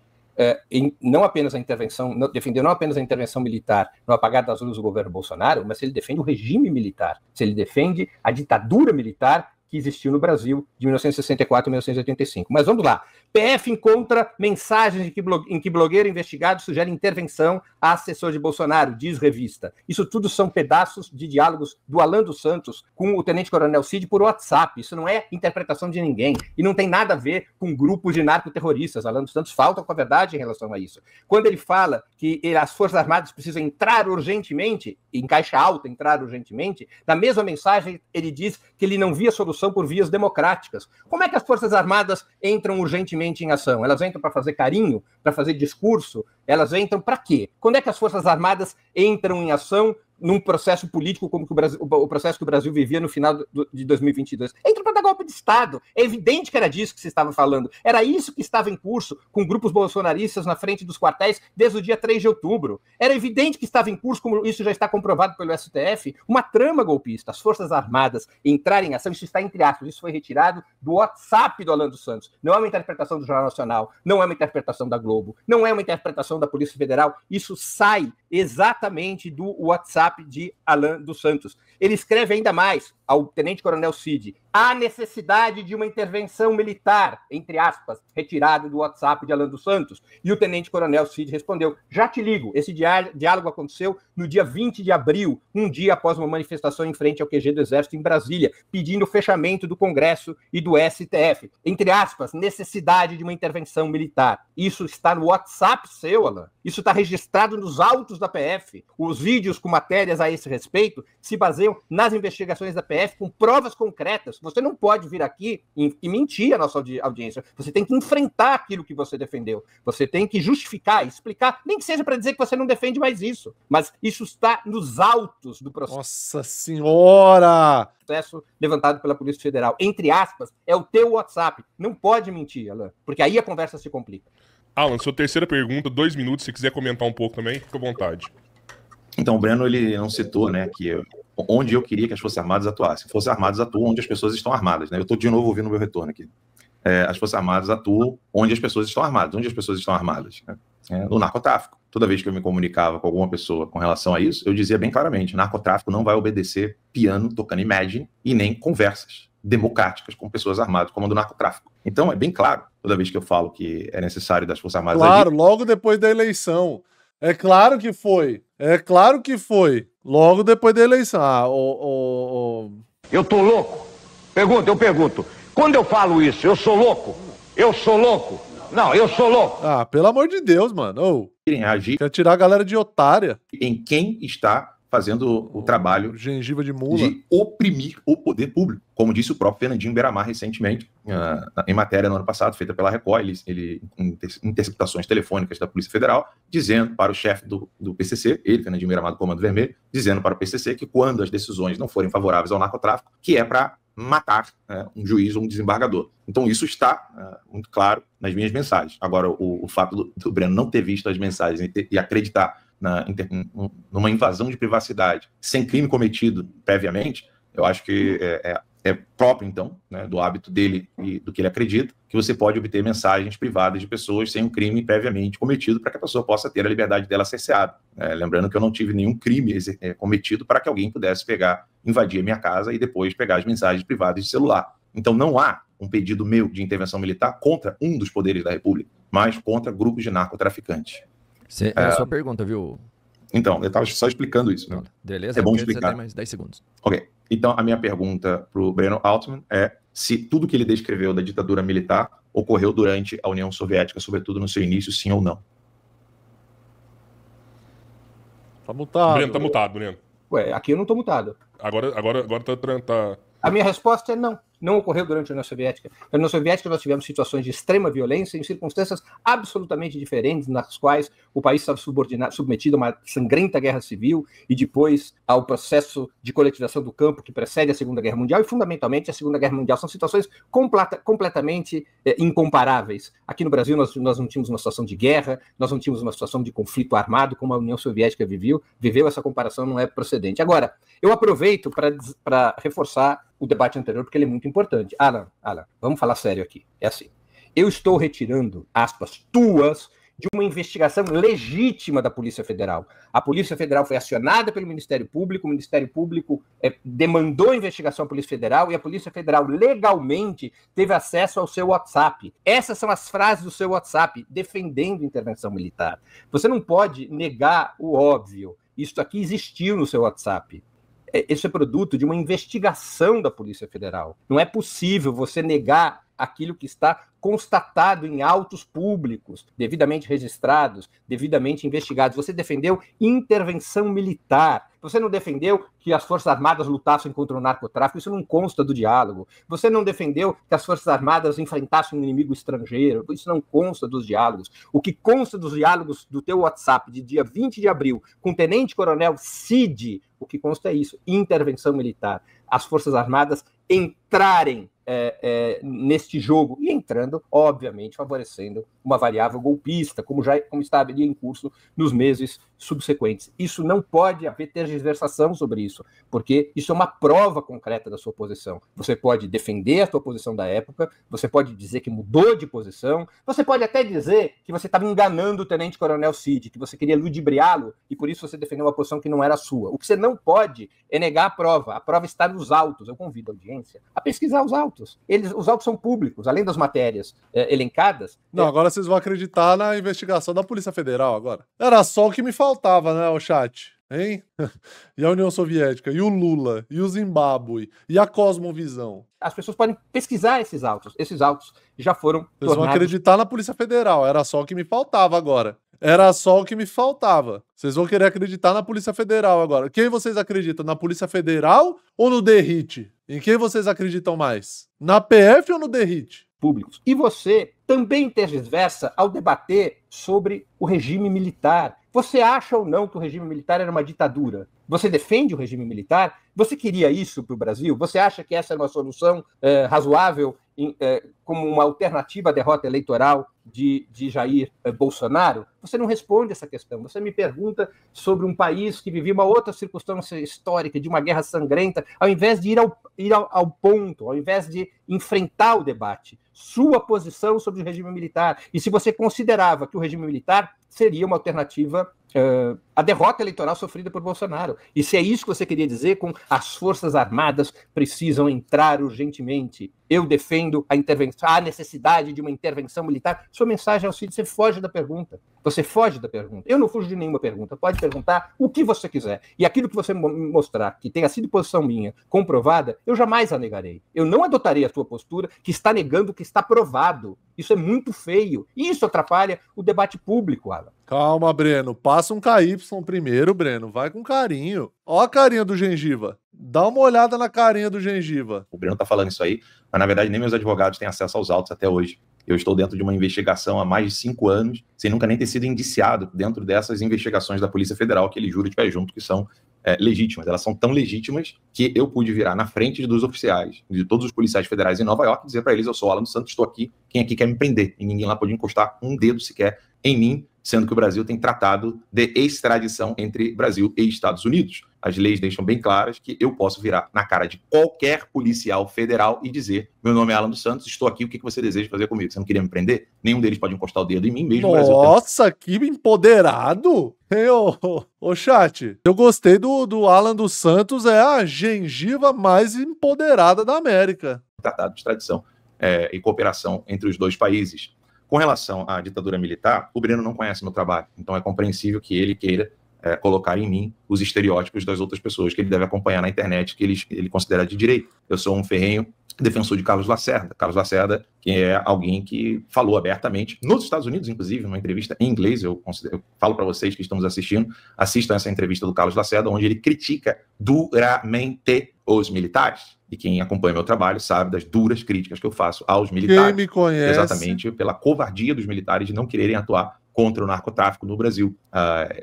não apenas a intervenção, defendeu não apenas a intervenção militar no apagar das luzes do governo Bolsonaro, mas se ele defende o regime militar, se ele defende a ditadura militar que existiu no Brasil de 1964 a 1985. Mas vamos lá. PF encontra mensagens em que blogueiro investigado sugere intervenção a assessor de Bolsonaro, diz revista. Isso tudo são pedaços de diálogos do Alan dos Santos com o tenente-coronel Cid por WhatsApp. Isso não é interpretação de ninguém. E não tem nada a ver com grupos de narcoterroristas. Alan dos Santos falta com a verdade em relação a isso. Quando ele fala que as Forças Armadas precisam entrar urgentemente, em caixa alta entrar urgentemente, na mesma mensagem ele diz que ele não via solução por vias democráticas. Como é que as Forças Armadas entram urgentemente em ação? Elas entram para fazer carinho, para fazer discurso? Elas entram para quê? Quando é que as Forças Armadas entram em ação num processo político como o processo que o Brasil vivia no final de 2022? Entra para dar golpe de Estado. É evidente que era disso que se estava falando. Era isso que estava em curso com grupos bolsonaristas na frente dos quartéis desde o dia 3 de outubro. Era evidente que estava em curso, como isso já está comprovado pelo STF, uma trama golpista. As Forças Armadas entrarem em ação, isso está entre aspas, isso foi retirado do WhatsApp do Alan dos Santos. Não é uma interpretação do Jornal Nacional, não é uma interpretação da Globo, não é uma interpretação da Polícia Federal, isso sai exatamente do WhatsApp de Alan dos Santos. Ele escreve ainda mais ao tenente-coronel Cid: há necessidade de uma intervenção militar, entre aspas, retirado do WhatsApp de Alan dos Santos. E o tenente-coronel Cid respondeu: já te ligo. Esse diálogo aconteceu no dia 20 de abril, um dia após uma manifestação em frente ao QG do Exército em Brasília, pedindo o fechamento do Congresso e do STF. Entre aspas, necessidade de uma intervenção militar. Isso está no WhatsApp seu, Alan. Isso está registrado nos autos da PF. Os vídeos com matérias a esse respeito se baseiam nas investigações da PF com provas concretas. Você não pode vir aqui e mentir a nossa audiência. Você tem que enfrentar aquilo que você defendeu. Você tem que justificar, explicar, nem que seja para dizer que você não defende mais isso. Mas isso está nos autos do processo. Nossa Senhora! Processo levantado pela Polícia Federal. Entre aspas, é o teu WhatsApp. Não pode mentir, Alan, porque aí a conversa se complica. Alan, sua terceira pergunta, 2 minutos, se quiser comentar um pouco também, fica à vontade. Então, o Breno, ele não citou, né, que onde eu queria que as Forças Armadas atuassem. Forças Armadas atuam onde as pessoas estão armadas, né? Eu estou de novo ouvindo o meu retorno aqui. As Forças Armadas atuam onde as pessoas estão armadas. Onde as pessoas estão armadas? Né? No narcotráfico. Toda vez que eu me comunicava com alguma pessoa com relação a isso, eu dizia bem claramente: narcotráfico não vai obedecer piano tocando Imagine e nem conversas democráticas com pessoas armadas, como a do narcotráfico. Então, é bem claro, toda vez que eu falo que é necessário das Forças Armadas... Claro, logo depois da eleição. É claro que foi. É claro que foi. Logo depois da eleição. Eu tô louco? Eu pergunto. Quando eu falo isso, eu sou louco? Eu sou louco? Não, eu sou louco. Pelo amor de Deus, mano. Agir quer tirar a galera de otária. Em quem está fazendo o trabalho gengiva de mula de oprimir o poder público, como disse o próprio Fernandinho Beiramar recentemente, em matéria no ano passado, feita pela Record, ele interceptações telefônicas da Polícia Federal, dizendo para o chefe do PCC, ele, Fernandinho Beiramar do Comando Vermelho, dizendo para o PCC que quando as decisões não forem favoráveis ao narcotráfico, que é para matar um juiz ou um desembargador. Então isso está muito claro nas minhas mensagens. Agora, o fato do Breno não ter visto as mensagens e acreditar numa invasão de privacidade sem crime cometido previamente, eu acho que é próprio, então, né, do hábito dele e do que ele acredita, que você pode obter mensagens privadas de pessoas sem um crime previamente cometido para que a pessoa possa ter a liberdade dela cerceada. Lembrando que eu não tive nenhum crime cometido para que alguém pudesse invadir a minha casa e depois pegar as mensagens privadas de celular. Então não há um pedido meu de intervenção militar contra um dos poderes da República, mas contra grupos de narcotraficantes. É a sua pergunta, viu? Então, eu estava só explicando isso. Né? Beleza, é bom explicar. Você tem mais 10 segundos. Ok. Então, a minha pergunta para o Breno Altman é se tudo que ele descreveu da ditadura militar ocorreu durante a União Soviética, sobretudo no seu início, sim ou não. Tá mutado. Breno, tá mutado, Breno. Ué, aqui eu não tô mutado. Agora tá... A minha resposta é não. Não ocorreu durante a União Soviética. Na União Soviética nós tivemos situações de extrema violência em circunstâncias absolutamente diferentes, nas quais o país estava submetido a uma sangrenta guerra civil e depois ao processo de coletização do campo que precede a Segunda Guerra Mundial e, fundamentalmente, a Segunda Guerra Mundial. São situações completamente incomparáveis. Aqui no Brasil nós não tínhamos uma situação de guerra, nós não tínhamos uma situação de conflito armado como a União Soviética viveu. Essa comparação não é procedente. Agora, eu aproveito para reforçar o debate anterior, porque ele é muito importante. Alan, vamos falar sério aqui. É assim. Eu estou retirando, aspas, tuas, de uma investigação legítima da Polícia Federal. A Polícia Federal foi acionada pelo Ministério Público, o Ministério Público demandou a investigação à Polícia Federal e a Polícia Federal legalmente teve acesso ao seu WhatsApp. Essas são as frases do seu WhatsApp defendendo intervenção militar. Você não pode negar o óbvio. Isso aqui existiu no seu WhatsApp. Isso é produto de uma investigação da Polícia Federal. Não é possível você negar aquilo que está constatado em autos públicos, devidamente registrados, devidamente investigados. Você defendeu intervenção militar. Você não defendeu que as Forças Armadas lutassem contra o narcotráfico. Isso não consta do diálogo. Você não defendeu que as Forças Armadas enfrentassem um inimigo estrangeiro. Isso não consta dos diálogos. O que consta dos diálogos do teu WhatsApp de dia 20 de abril com o Tenente Coronel Cid, o que consta é isso, intervenção militar. As Forças Armadas entrarem neste jogo e entrando, obviamente, favorecendo uma variável golpista, como estava em curso nos meses subsequentes. Isso não pode haver tergiversação sobre isso, porque isso é uma prova concreta da sua posição. Você pode defender a sua posição da época, você pode dizer que mudou de posição, você pode até dizer que você estava enganando o Tenente Coronel Cid, que você queria ludibriá-lo e por isso você defendeu uma posição que não era sua. O que você não pode é negar a prova está nos autos. Eu convido a audiência a pesquisar os autos. Os autos são públicos, além das matérias elencadas. Não, agora vocês vão acreditar na investigação da Polícia Federal agora. Era só o que me faltava, né, o chat? Hein? E a União Soviética, e o Lula, e o Zimbábue, e a Cosmovisão. As pessoas podem pesquisar esses autos. Esses autos já foram Vocês vão acreditar na Polícia Federal. Era só o que me faltava agora. Era só o que me faltava. Vocês vão querer acreditar na Polícia Federal agora. Quem vocês acreditam? Na Polícia Federal ou no DERIT? Em quem vocês acreditam mais? Na PF ou no DERIT? Públicos. E você também tergiversa ao debater sobre o regime militar. Você acha ou não que o regime militar era uma ditadura? Você defende o regime militar? Você queria isso para o Brasil? Você acha que essa é uma solução razoável como uma alternativa à derrota eleitoral de Jair Bolsonaro? Você não responde essa questão. Você me pergunta sobre um país que vivia uma outra circunstância histórica de uma guerra sangrenta, ao invés de ir ao ponto, ao invés de enfrentar o debate. Sua posição sobre o regime militar. E se você considerava que o regime militar seria uma alternativa à derrota eleitoral sofrida por Bolsonaro. E se é isso que você queria dizer com as Forças Armadas precisam entrar urgentemente. Eu defendo a intervenção há necessidade de uma intervenção militar. Sua mensagem é o seguinte: você foge da pergunta. Você foge da pergunta. Eu não fujo de nenhuma pergunta. Pode perguntar o que você quiser. E aquilo que você me mostrar, que tenha sido posição minha comprovada, eu jamais a negarei. Eu não adotarei a sua postura que está negando o que está provado. Isso é muito feio. E isso atrapalha o debate público, Alan. Calma, Breno. Passa um KY primeiro, Breno. Vai com carinho. Ó a carinha do Gengiva. Dá uma olhada na carinha do Gengiva. O Breno tá falando isso aí, mas na verdade nem meus advogados têm acesso aos autos até hoje. Eu estou dentro de uma investigação há mais de 5 anos, sem nunca nem ter sido indiciado dentro dessas investigações da Polícia Federal, que ele jura de pé junto que são legítimas. Elas são tão legítimas que eu pude virar na frente dos oficiais, de todos os policiais federais em Nova York, e dizer para eles: eu sou Alan dos Santos, estou aqui, quem aqui quer me prender? E ninguém lá pode encostar um dedo sequer em mim, sendo que o Brasil tem tratado de extradição entre Brasil e Estados Unidos. As leis deixam bem claras que eu posso virar na cara de qualquer policial federal e dizer: meu nome é Alan dos Santos, estou aqui, o que você deseja fazer comigo? Você não queria me prender? Nenhum deles pode encostar o dedo em mim mesmo. Nossa, que empoderado! Ô, chat, eu gostei do Alan dos Santos, é a gengiva mais empoderada da América. Tratado de extradição e cooperação entre os dois países. Com relação à ditadura militar, o Breno não conhece meu trabalho, então é compreensível que ele queira colocar em mim os estereótipos das outras pessoas que ele deve acompanhar na internet, que ele considera de direito. Eu sou um ferrenho defensor de Carlos Lacerda. Carlos Lacerda, que é alguém que falou abertamente, nos Estados Unidos, inclusive, numa entrevista em inglês, eu falo para vocês que estamos assistindo, assistam essa entrevista do Carlos Lacerda, onde ele critica duramente os militares. E quem acompanha meu trabalho sabe das duras críticas que eu faço aos militares. Quem me conhece... Exatamente pela covardia dos militares de não quererem atuar contra o narcotráfico no Brasil.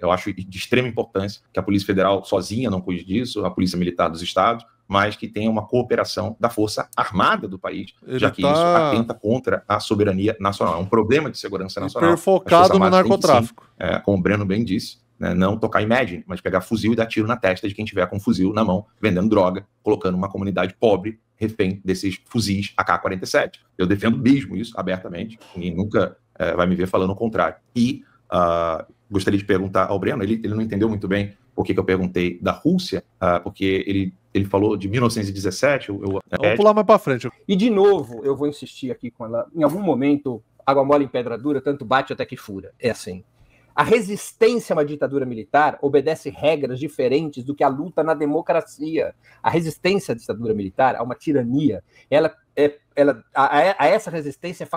Eu acho de extrema importância que a Polícia Federal sozinha não cuide disso, a Polícia Militar dos Estados, mas que tenha uma cooperação da Força Armada do país, já que isso atenta contra a soberania nacional. É um problema de segurança nacional. Focado no narcotráfico. Como o Breno bem disse, né, não tocar Imagine, mas pegar fuzil e dar tiro na testa de quem tiver com fuzil na mão, vendendo droga, colocando uma comunidade pobre refém desses fuzis AK-47. Eu defendo mesmo isso abertamente, ninguém nunca vai me ver falando o contrário. E gostaria de perguntar ao Breno, ele não entendeu muito bem por que eu perguntei da Rússia, porque ele falou de 1917. Vamos pular mais para frente. E de novo, eu vou insistir aqui com ela, em algum momento, água mole em pedra dura, tanto bate até que fura. É assim. A resistência a uma ditadura militar obedece regras diferentes do que a luta na democracia. A resistência à ditadura militar, a uma tirania, a essa resistência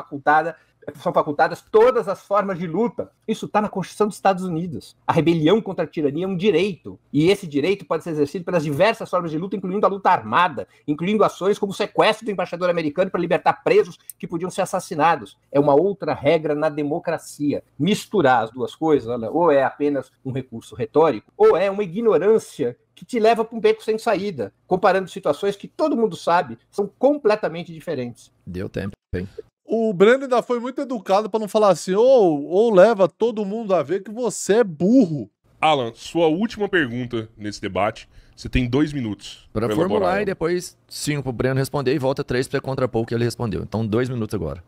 são facultadas todas as formas de luta. Isso está na Constituição dos Estados Unidos. A rebelião contra a tirania é um direito. E esse direito pode ser exercido pelas diversas formas de luta, incluindo a luta armada, incluindo ações como o sequestro do embaixador americano para libertar presos que podiam ser assassinados. É uma outra regra na democracia. Misturar as duas coisas, olha, ou é apenas um recurso retórico, ou é uma ignorância que te leva para um beco sem saída, comparando situações que todo mundo sabe são completamente diferentes. Deu tempo, hein? O Breno ainda foi muito educado para não falar assim, ou leva todo mundo a ver que você é burro. Alan, sua última pergunta nesse debate, você tem 2 minutos. Para formular e depois 5 pro Breno responder e volta 3 para contrapor o que ele respondeu. Então 2 minutos agora.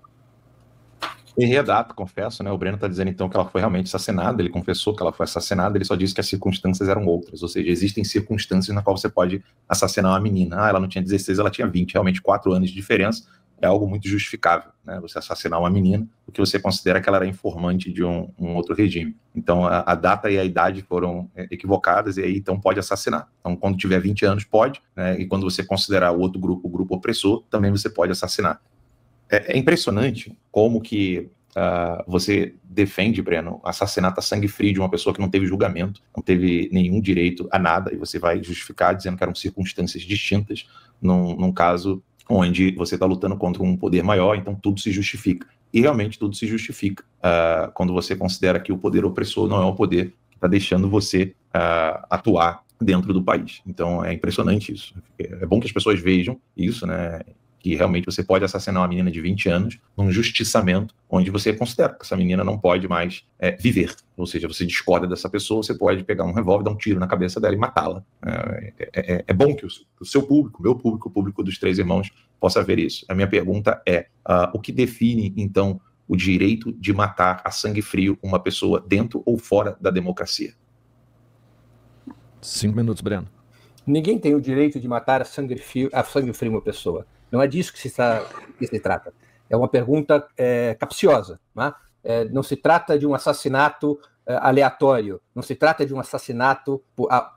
Errei a data, confesso, né? O Breno está dizendo então que ela foi realmente assassinada, ele confessou que ela foi assassinada, ele só disse que as circunstâncias eram outras, ou seja, existem circunstâncias na qual você pode assassinar uma menina. Ela não tinha 16, ela tinha 20, realmente 4 anos de diferença. É algo muito justificável, né? Você assassinar uma menina, porque você considera que ela era informante de um outro regime. Então, a data e a idade foram equivocadas, e aí, então, pode assassinar. Então, quando tiver 20 anos, pode, né? E quando você considerar o outro grupo, o grupo opressor, também você pode assassinar. É impressionante como que você defende, Breno, assassinato a sangue frio de uma pessoa que não teve julgamento, não teve nenhum direito a nada, e você vai justificar dizendo que eram circunstâncias distintas num caso onde você está lutando contra um poder maior, então tudo se justifica. E realmente tudo se justifica quando você considera que o poder opressor não é um poder que está deixando você atuar dentro do país. Então é impressionante isso. É bom que as pessoas vejam isso, né? Que realmente você pode assassinar uma menina de 20 anos num justiçamento onde você considera que essa menina não pode mais viver. Ou seja, você discorda dessa pessoa, você pode pegar um revólver, dar um tiro na cabeça dela e matá-la. É bom que o seu público, meu público, o público dos Três Irmãos, possa ver isso. A minha pergunta é, o que define, então, o direito de matar a sangue frio uma pessoa dentro ou fora da democracia? 5 minutos, Breno. Ninguém tem o direito de matar a sangue frio uma pessoa. Não é disso que se trata. é uma pergunta capciosa, né? Não se trata de um assassinato aleatório, não se trata de um assassinato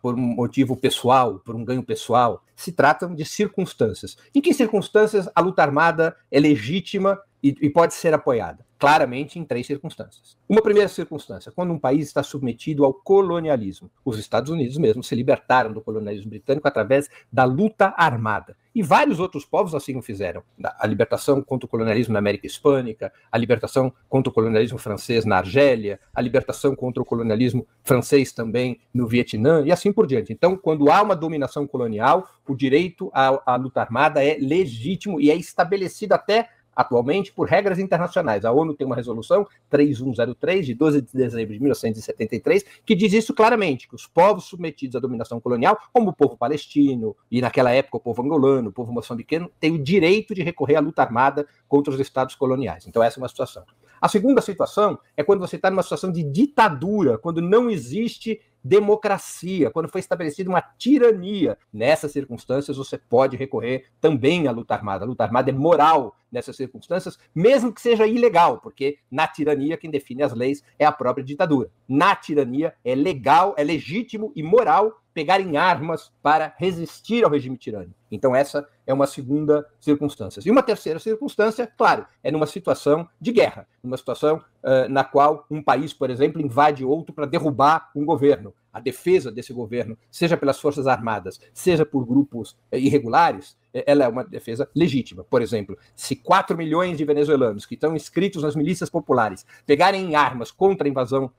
por um motivo pessoal, por um ganho pessoal, se tratam de circunstâncias. Em que circunstâncias a luta armada é legítima e pode ser apoiada? Claramente em 3 circunstâncias. Uma primeira circunstância, quando um país está submetido ao colonialismo. Os Estados Unidos mesmo se libertaram do colonialismo britânico através da luta armada. E vários outros povos assim o fizeram. A libertação contra o colonialismo na América Hispânica, a libertação contra o colonialismo francês na Argélia, a libertação contra o colonialismo francês também no Vietnã, e assim por diante. Então, quando há uma dominação colonial, o direito à luta armada é legítimo e é estabelecido até atualmente por regras internacionais. A ONU tem uma resolução 3103, de 12 de dezembro de 1973, que diz isso claramente, que os povos submetidos à dominação colonial, como o povo palestino, e naquela época o povo angolano, o povo moçambicano, têm o direito de recorrer à luta armada contra os estados coloniais. Então essa é uma situação. A segunda situação é quando você está numa situação de ditadura, quando não existe democracia, quando foi estabelecida uma tirania. Nessas circunstâncias, você pode recorrer também à luta armada. A luta armada é moral nessas circunstâncias, mesmo que seja ilegal, porque na tirania quem define as leis é a própria ditadura. Na tirania é legal, é legítimo e moral pegar em armas para resistir ao regime tirânico. Então essa é uma segunda circunstância. E uma terceira circunstância, claro, é numa situação de guerra, numa situação na qual um país, por exemplo, invade outro para derrubar um governo. A defesa desse governo, seja pelas forças armadas, seja por grupos irregulares, ela é uma defesa legítima. Por exemplo, se 4 milhões de venezuelanos que estão inscritos nas milícias populares pegarem em armas contra a invasão,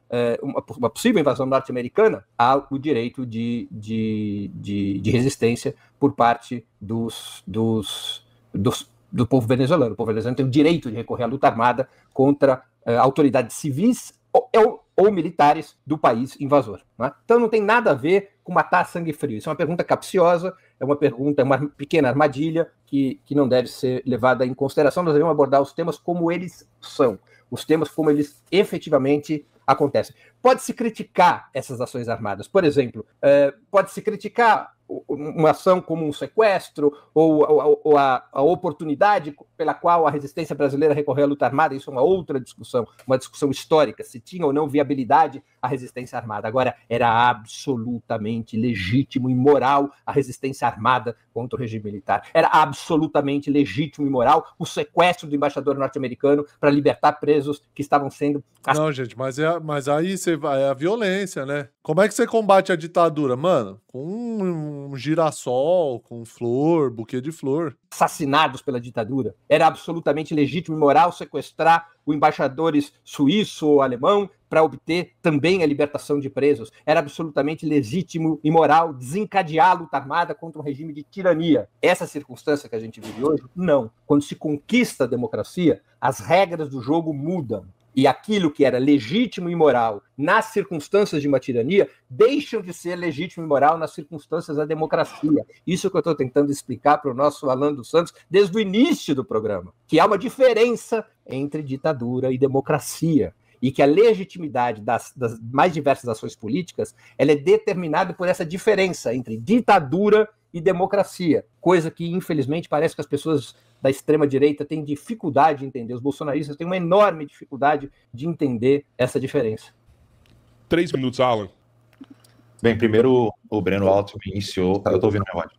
uma possível invasão norte-americana, há o direito de resistência por parte do povo venezuelano. O povo venezuelano tem o direito de recorrer à luta armada contra autoridades civis ou militares do país invasor. Né? Então não tem nada a ver com matar sangue frio. Isso é uma pergunta capciosa, é uma pequena armadilha que não deve ser levada em consideração. Nós devemos abordar os temas como eles são, os temas como eles efetivamente acontecem. Pode-se criticar essas ações armadas. Por exemplo, pode-se criticar uma ação como um sequestro ou a oportunidade pela qual a resistência brasileira recorreu à luta armada. Isso é uma outra discussão, uma discussão histórica, se tinha ou não viabilidade a resistência armada. Agora, era absolutamente legítimo e moral a resistência armada contra o regime militar. Era absolutamente legítimo e moral o sequestro do embaixador norte-americano para libertar presos que estavam sendo... Não, gente, mas aí é a violência, né? Como é que você combate a ditadura? Mano, com um girassol, com flor, buquê de flor. Assassinados pela ditadura. Era absolutamente legítimo e moral sequestrar o embaixador suíço ou alemão para obter também a libertação de presos. Era absolutamente legítimo e moral desencadear a luta armada contra um regime de tirania. Essa circunstância que a gente vive hoje, não. Quando se conquista a democracia, as regras do jogo mudam. E aquilo que era legítimo e moral nas circunstâncias de uma tirania, deixam de ser legítimo e moral nas circunstâncias da democracia. Isso que eu estou tentando explicar para o nosso Alan dos Santos desde o início do programa, que há uma diferença entre ditadura e democracia, e que a legitimidade das mais diversas ações políticas ela é determinada por essa diferença entre ditadura e democracia, coisa que, infelizmente, parece que as pessoas da extrema-direita têm dificuldade de entender. Os bolsonaristas têm uma enorme dificuldade de entender essa diferença. 3 minutos, Alan. Bem, primeiro o Breno Altman iniciou... Eu estou ouvindo a minha voz.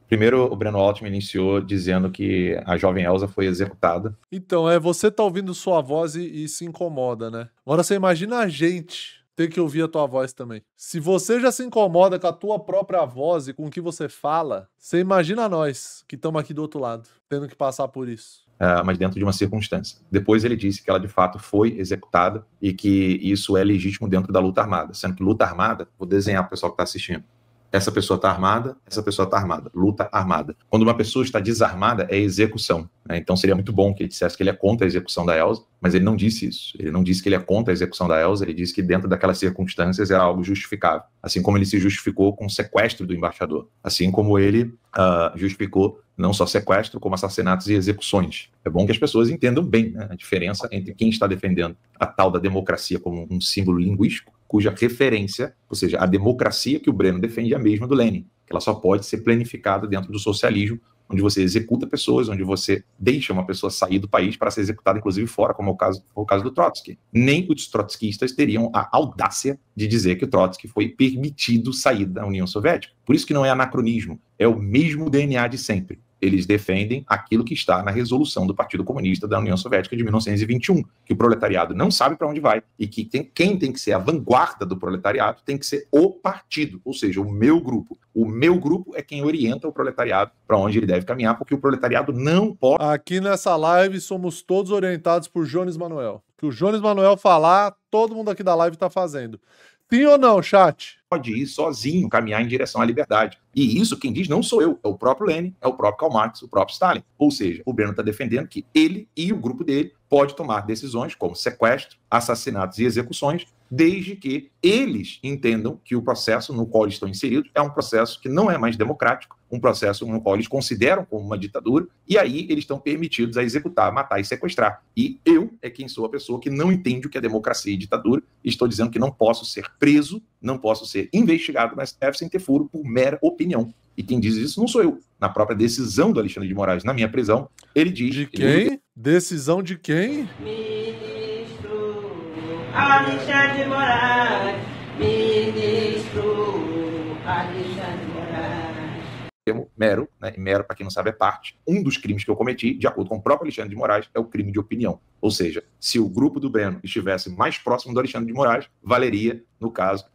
Primeiro, o Breno Altman iniciou dizendo que a jovem Elza foi executada. Então, você tá ouvindo sua voz e se incomoda, né? Agora você imagina a gente ter que ouvir a tua voz também. Se você já se incomoda com a tua própria voz e com o que você fala, você imagina nós que estamos aqui do outro lado, tendo que passar por isso. Mas dentro de uma circunstância. Depois ele disse que ela de fato foi executada e que isso é legítimo dentro da luta armada. Sendo que luta armada, vou desenhar para o pessoal que está assistindo. Essa pessoa está armada, essa pessoa está armada. Luta armada. Quando uma pessoa está desarmada, é execução. Né? Então seria muito bom que ele dissesse que ele é contra a execução da Elza, mas ele não disse isso. Ele não disse que ele é contra a execução da Elza, ele disse que dentro daquelas circunstâncias era algo justificável. Assim como ele se justificou com o sequestro do embaixador. Assim como ele justificou não só sequestro, como assassinatos e execuções. É bom que as pessoas entendam bem, né, a diferença entre quem está defendendo a tal da democracia como um símbolo linguístico, cuja referência, ou seja, a democracia que o Breno defende é a mesma do Lenin, que ela só pode ser planificada dentro do socialismo onde você executa pessoas, onde você deixa uma pessoa sair do país para ser executada, inclusive fora, como é o caso do Trotsky. Nem os trotskistas teriam a audácia de dizer que o Trotsky foi permitido sair da União Soviética. Por isso que não é anacronismo, é o mesmo DNA de sempre. Eles defendem aquilo que está na resolução do Partido Comunista da União Soviética de 1921, que o proletariado não sabe para onde vai e que quem tem que ser a vanguarda do proletariado tem que ser o partido, ou seja, o meu grupo. O meu grupo é quem orienta o proletariado para onde ele deve caminhar, porque o proletariado não pode... Aqui nessa live somos todos orientados por Jones Manuel. O que o Jones Manuel falar, todo mundo aqui da live está fazendo. Sim ou não, chat? Pode ir sozinho, caminhar em direção à liberdade. E isso, quem diz, não sou eu, é o próprio Lenin, é o próprio Karl Marx, o próprio Stalin. Ou seja, o Breno está defendendo que ele e o grupo dele pode tomar decisões como sequestro, assassinatos e execuções, desde que eles entendam que o processo no qual eles estão inseridos é um processo que não é mais democrático, um processo no qual eles consideram como uma ditadura, e aí eles estão permitidos a executar, matar e sequestrar. E eu é quem sou a pessoa que não entende o que é democracia e ditadura, e estou dizendo que não posso ser preso, não posso ser investigado no STF sem ter furo por mera opinião. E quem diz isso não sou eu. Na própria decisão do Alexandre de Moraes, na minha prisão, ele diz... De quem? Decisão de quem? Ministro Alexandre de Moraes. Ministro Alexandre de Moraes. Mero, né? Mero, para quem não sabe, é parte. Um dos crimes que eu cometi, de acordo com o próprio Alexandre de Moraes, é o crime de opinião. Ou seja, se o grupo do Breno estivesse mais próximo do Alexandre de Moraes, valeria, no caso,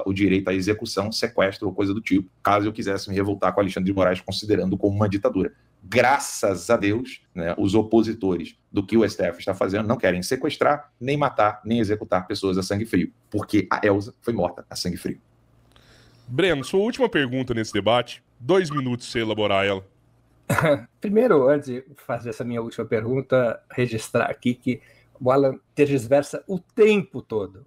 o direito à execução, sequestro ou coisa do tipo, caso eu quisesse me revoltar com o Alexandre de Moraes, considerando como uma ditadura. Graças a Deus, né, os opositores do que o STF está fazendo não querem sequestrar, nem matar, nem executar pessoas a sangue frio, porque a Elza foi morta a sangue frio. Breno, sua última pergunta nesse debate, 2 minutos para você elaborar ela. Primeiro, antes de fazer essa minha última pergunta, registrar aqui que o Alan tergiversa o tempo todo,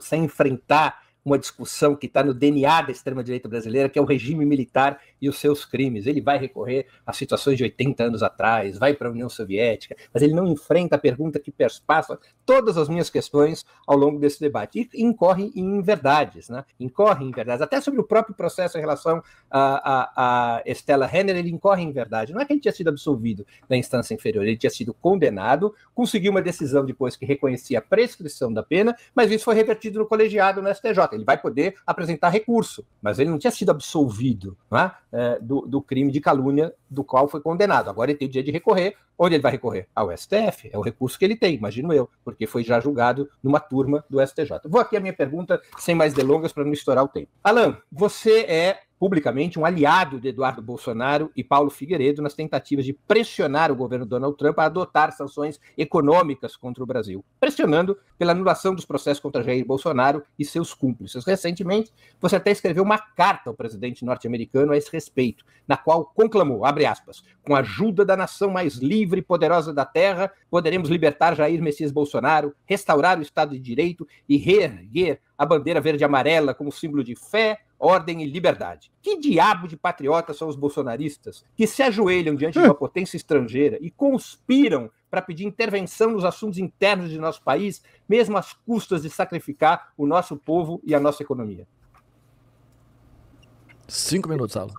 sem enfrentar uma discussão que está no DNA da extrema-direita brasileira, que é o regime militar e os seus crimes. Ele vai recorrer a situações de 80 anos atrás, vai para a União Soviética, mas ele não enfrenta a pergunta que perpassa todas as minhas questões ao longo desse debate. E incorre em inverdades, né? Incorre em inverdades. Até sobre o próprio processo em relação a Stella Renner, ele incorre em verdade. Não é que ele tinha sido absolvido na instância inferior, ele tinha sido condenado, conseguiu uma decisão depois que reconhecia a prescrição da pena, mas isso foi revertido no colegiado, no STJ. Ele vai poder apresentar recurso, mas ele não tinha sido absolvido, né, do crime de calúnia do qual foi condenado. Agora ele tem o direito de recorrer. Onde ele vai recorrer? Ao STF. É o recurso que ele tem, imagino eu, porque foi já julgado numa turma do STJ. Vou aqui a minha pergunta, sem mais delongas, para não estourar o tempo. Alan, você é publicamente um aliado de Eduardo Bolsonaro e Paulo Figueiredo nas tentativas de pressionar o governo Donald Trump a adotar sanções econômicas contra o Brasil, pressionando pela anulação dos processos contra Jair Bolsonaro e seus cúmplices. Recentemente, você até escreveu uma carta ao presidente norte-americano a esse respeito, na qual conclamou, abre aspas, com a ajuda da nação mais livre e poderosa da Terra, poderemos libertar Jair Messias Bolsonaro, restaurar o Estado de Direito e reerguer a bandeira verde e amarela como símbolo de fé, ordem e liberdade. Que diabo de patriotas são os bolsonaristas que se ajoelham diante de uma potência estrangeira e conspiram para pedir intervenção nos assuntos internos de nosso país, mesmo às custas de sacrificar o nosso povo e a nossa economia? 5 minutos, Alan.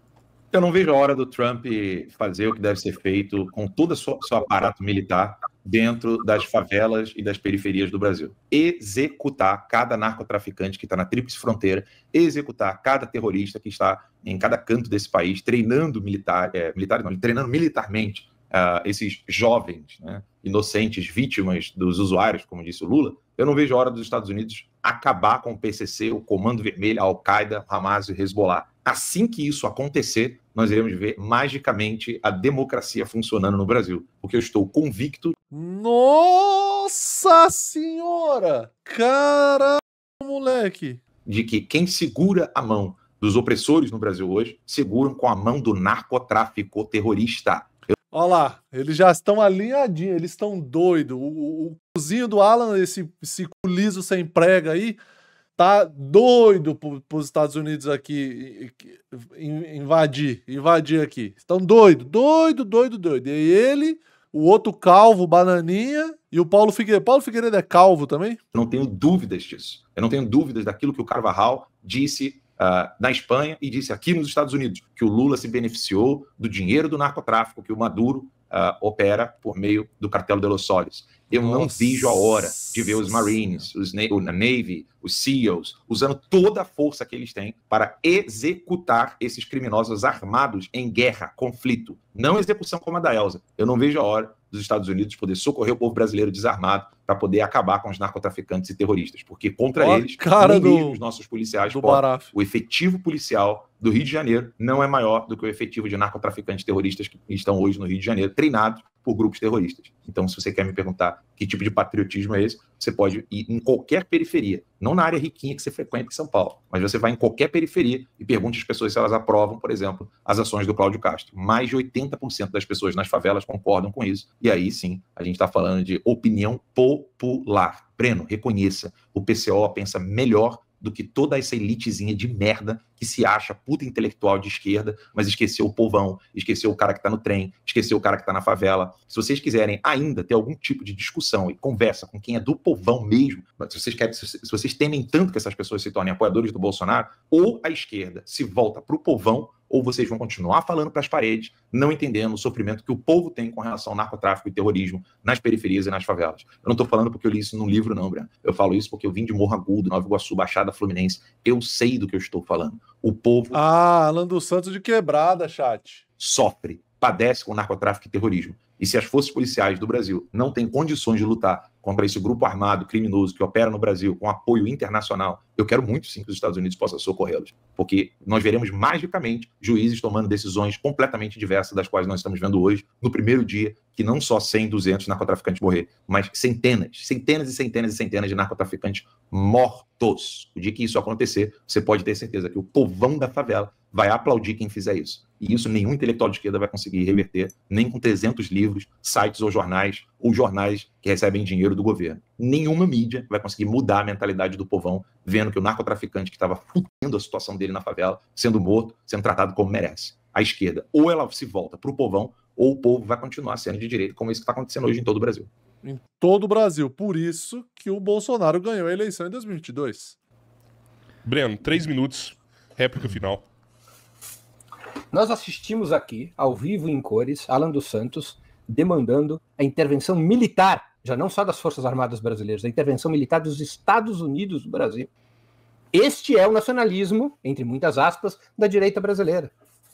Eu não vejo a hora do Trump fazer o que deve ser feito com todo o seu aparato militar dentro das favelas e das periferias do Brasil. Executar cada narcotraficante que está na tríplice fronteira, executar cada terrorista que está em cada canto desse país, treinando treinando militarmente esses jovens, né, inocentes, vítimas dos usuários, como disse o Lula. Eu não vejo a hora dos Estados Unidos acabar com o PCC, o Comando Vermelho, a Al-Qaeda, Hamas e Hezbollah. Assim que isso acontecer, nós iremos ver magicamente a democracia funcionando no Brasil. Porque eu estou convicto... Nossa Senhora! Caralho, moleque! De que quem segura a mão dos opressores no Brasil hoje, seguram com a mão do narcotráfico terrorista. Olha lá, eles já estão alinhadinhos, eles estão doidos. O cozinho do Alan, esse liso sem prega aí, tá doido para os Estados Unidos aqui invadir aqui. Estão doido. E ele, o outro calvo, Bananinha, e o Paulo Figueiredo. Paulo Figueiredo é calvo também? Eu não tenho dúvidas disso. Eu não tenho dúvidas daquilo que o Carvajal disse na Espanha e disse aqui nos Estados Unidos que o Lula se beneficiou do dinheiro do narcotráfico que o Maduro opera por meio do cartel de Los Soles. Eu não vejo a hora de ver os Marines, a Navy, os SEALs, usando toda a força que eles têm para executar esses criminosos armados em guerra, conflito. Não execução como a da Elza. Eu não vejo a hora dos Estados Unidos poder socorrer o povo brasileiro desarmado para poder acabar com os narcotraficantes e terroristas, porque contra eles, nem mesmo os nossos policiais podem. O efetivo policial do Rio de Janeiro não é maior do que o efetivo de narcotraficantes terroristas que estão hoje no Rio de Janeiro, treinados por grupos terroristas. Então, se você quer me perguntar que tipo de patriotismo é esse, você pode ir em qualquer periferia, não na área riquinha que você frequenta em São Paulo, mas você vai em qualquer periferia e pergunte às pessoas se elas aprovam, por exemplo, as ações do Cláudio Castro. Mais de 80% das pessoas nas favelas concordam com isso. E aí, sim, a gente está falando de opinião popular. Breno, reconheça, o PCO pensa melhor do que toda essa elitezinha de merda que se acha puta intelectual de esquerda, mas esqueceu o povão, esqueceu o cara que tá no trem, esqueceu o cara que tá na favela. Se vocês quiserem ainda ter algum tipo de discussão e conversa com quem é do povão mesmo, se vocês temem tanto que essas pessoas se tornem apoiadores do Bolsonaro, ou a esquerda se volta pro povão, ou vocês vão continuar falando para as paredes, não entendendo o sofrimento que o povo tem com relação ao narcotráfico e terrorismo nas periferias e nas favelas. Eu não estou falando porque eu li isso num livro, não, Breno. Eu falo isso porque eu vim de Morro Agudo, Nova Iguaçu, Baixada Fluminense. Eu sei do que eu estou falando. O povo... Alan dos Santos de Quebrada, chat. Sofre, padece com narcotráfico e terrorismo. E se as forças policiais do Brasil não têm condições de lutar contra esse grupo armado criminoso que opera no Brasil com apoio internacional, eu quero muito sim que os Estados Unidos possam socorrê-los, porque nós veremos magicamente juízes tomando decisões completamente diversas das quais nós estamos vendo hoje, no primeiro dia, que não só 100, 200 narcotraficantes morrer, mas centenas e centenas e centenas de narcotraficantes mortos. O dia que isso acontecer, você pode ter certeza que o povão da favela vai aplaudir quem fizer isso. E isso nenhum intelectual de esquerda vai conseguir reverter, nem com 300 livros, sites ou jornais que recebem dinheiro do governo. Nenhuma mídia vai conseguir mudar a mentalidade do povão, vendo que o narcotraficante que estava fudendo a situação dele na favela, sendo morto, sendo tratado como merece. A esquerda, ou ela se volta para o povão, ou o povo vai continuar sendo de direita, como isso que está acontecendo hoje em todo o Brasil. Em todo o Brasil. Por isso que o Bolsonaro ganhou a eleição em 2022. Breno, 3 minutos, réplica final. Nós assistimos aqui, ao vivo em cores, Alan dos Santos demandando a intervenção militar, já não só das Forças Armadas Brasileiras, a intervenção militar dos Estados Unidos do Brasil. Este é o nacionalismo, entre muitas aspas, da direita brasileira.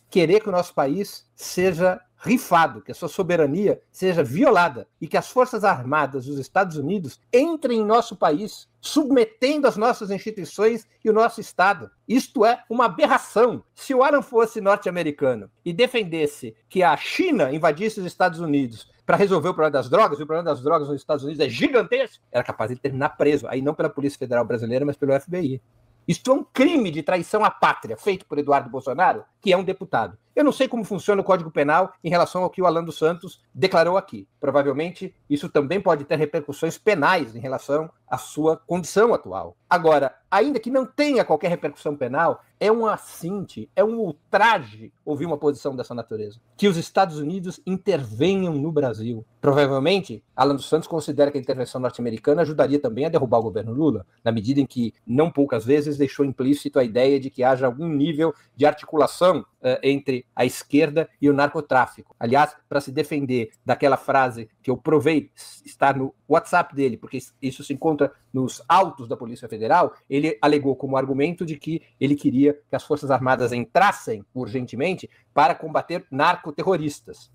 Querer que o nosso país seja rifado, que a sua soberania seja violada e que as Forças Armadas dos Estados Unidos entrem em nosso país, submetendo as nossas instituições e o nosso Estado. Isto é uma aberração. Se o Alan fosse norte-americano e defendesse que a China invadisse os Estados Unidos para resolver o problema das drogas, e o problema das drogas nos Estados Unidos é gigantesco, era capaz de terminar preso, aí não pela Polícia Federal Brasileira, mas pelo FBI. Isto é um crime de traição à pátria, feito por Eduardo Bolsonaro, que é um deputado. Eu não sei como funciona o Código Penal em relação ao que o Alan dos Santos declarou aqui. Provavelmente, isso também pode ter repercussões penais em relação à sua condição atual. Agora, ainda que não tenha qualquer repercussão penal, é um assinte, é um ultraje ouvir uma posição dessa natureza. Que os Estados Unidos intervenham no Brasil. Provavelmente, Alan dos Santos considera que a intervenção norte-americana ajudaria também a derrubar o governo Lula, na medida em que, não poucas vezes, deixou implícito a ideia de que haja algum nível de articulação entre a esquerda e o narcotráfico. Aliás, para se defender daquela frase que eu provei estar no WhatsApp dele, porque isso se encontra nos autos da Polícia Federal, ele alegou como argumento de que ele queria que as Forças Armadas entrassem urgentemente para combater narcoterroristas.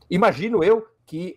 Imagino eu que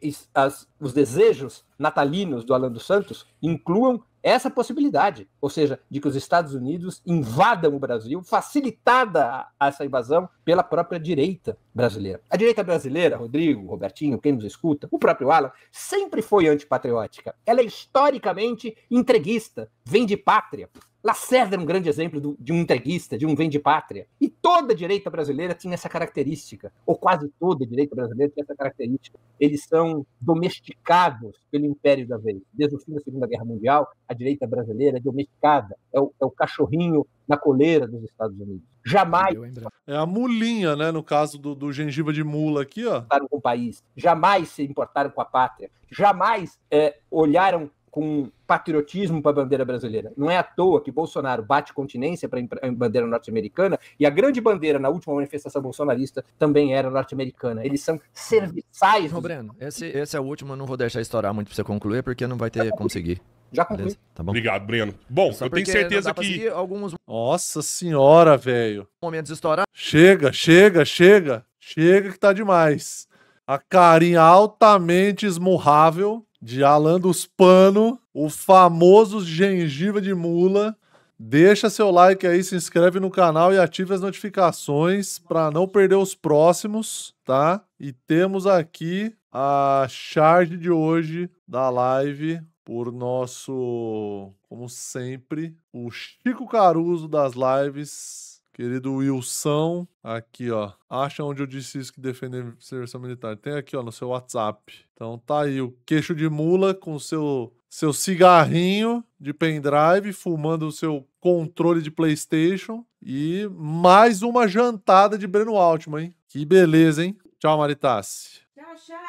os desejos natalinos do Alan dos Santos incluam essa possibilidade, ou seja, de que os Estados Unidos invadam o Brasil, facilitada essa invasão pela própria direita brasileira. A direita brasileira, Rodrigo, Robertinho, quem nos escuta, o próprio Alan, sempre foi antipatriótica. Ela é historicamente entreguista, vem de pátria. Lacerda era um grande exemplo de um entreguista, de um vem-de-pátria. E toda a direita brasileira tinha essa característica, ou quase toda a direita brasileira tinha essa característica. Eles são domesticados pelo Império da Vez. Desde o fim da Segunda Guerra Mundial, a direita brasileira é domesticada, é o cachorrinho na coleira dos Estados Unidos. Jamais... É a mulinha, né? No caso do gengiva de mula aqui, ó. ...com o país, jamais se importaram com a pátria, jamais olharam com patriotismo para a bandeira brasileira. Não é à toa que Bolsonaro bate continência para a bandeira norte-americana e a grande bandeira na última manifestação bolsonarista também era norte-americana. Eles são serviçais. Ô, Breno, esse é o último, eu não vou deixar estourar muito para você concluir, porque não vai ter como seguir. Já concluí. Tá bom? Obrigado, Breno. Bom, eu tenho certeza que... alguns Nossa senhora, velho. momentos estourar. Chega que tá demais. A carinha altamente esmurrável de Alan dos Pano, o famoso gengiva de mula. Deixa seu like aí, se inscreve no canal e ative as notificações para não perder os próximos, tá? E temos aqui a charge de hoje da live por nosso, como sempre, o Chico Caruso das lives, querido Wilson. Aqui, ó. Acha onde eu disse isso que defende a serviço militar. Tem aqui, ó, no seu WhatsApp. Então tá aí o queixo de mula com seu cigarrinho de pendrive, fumando o seu controle de PlayStation e mais uma jantada de Breno Altman, hein? Que beleza, hein? Tchau, Maritassi. Tchau, tchau.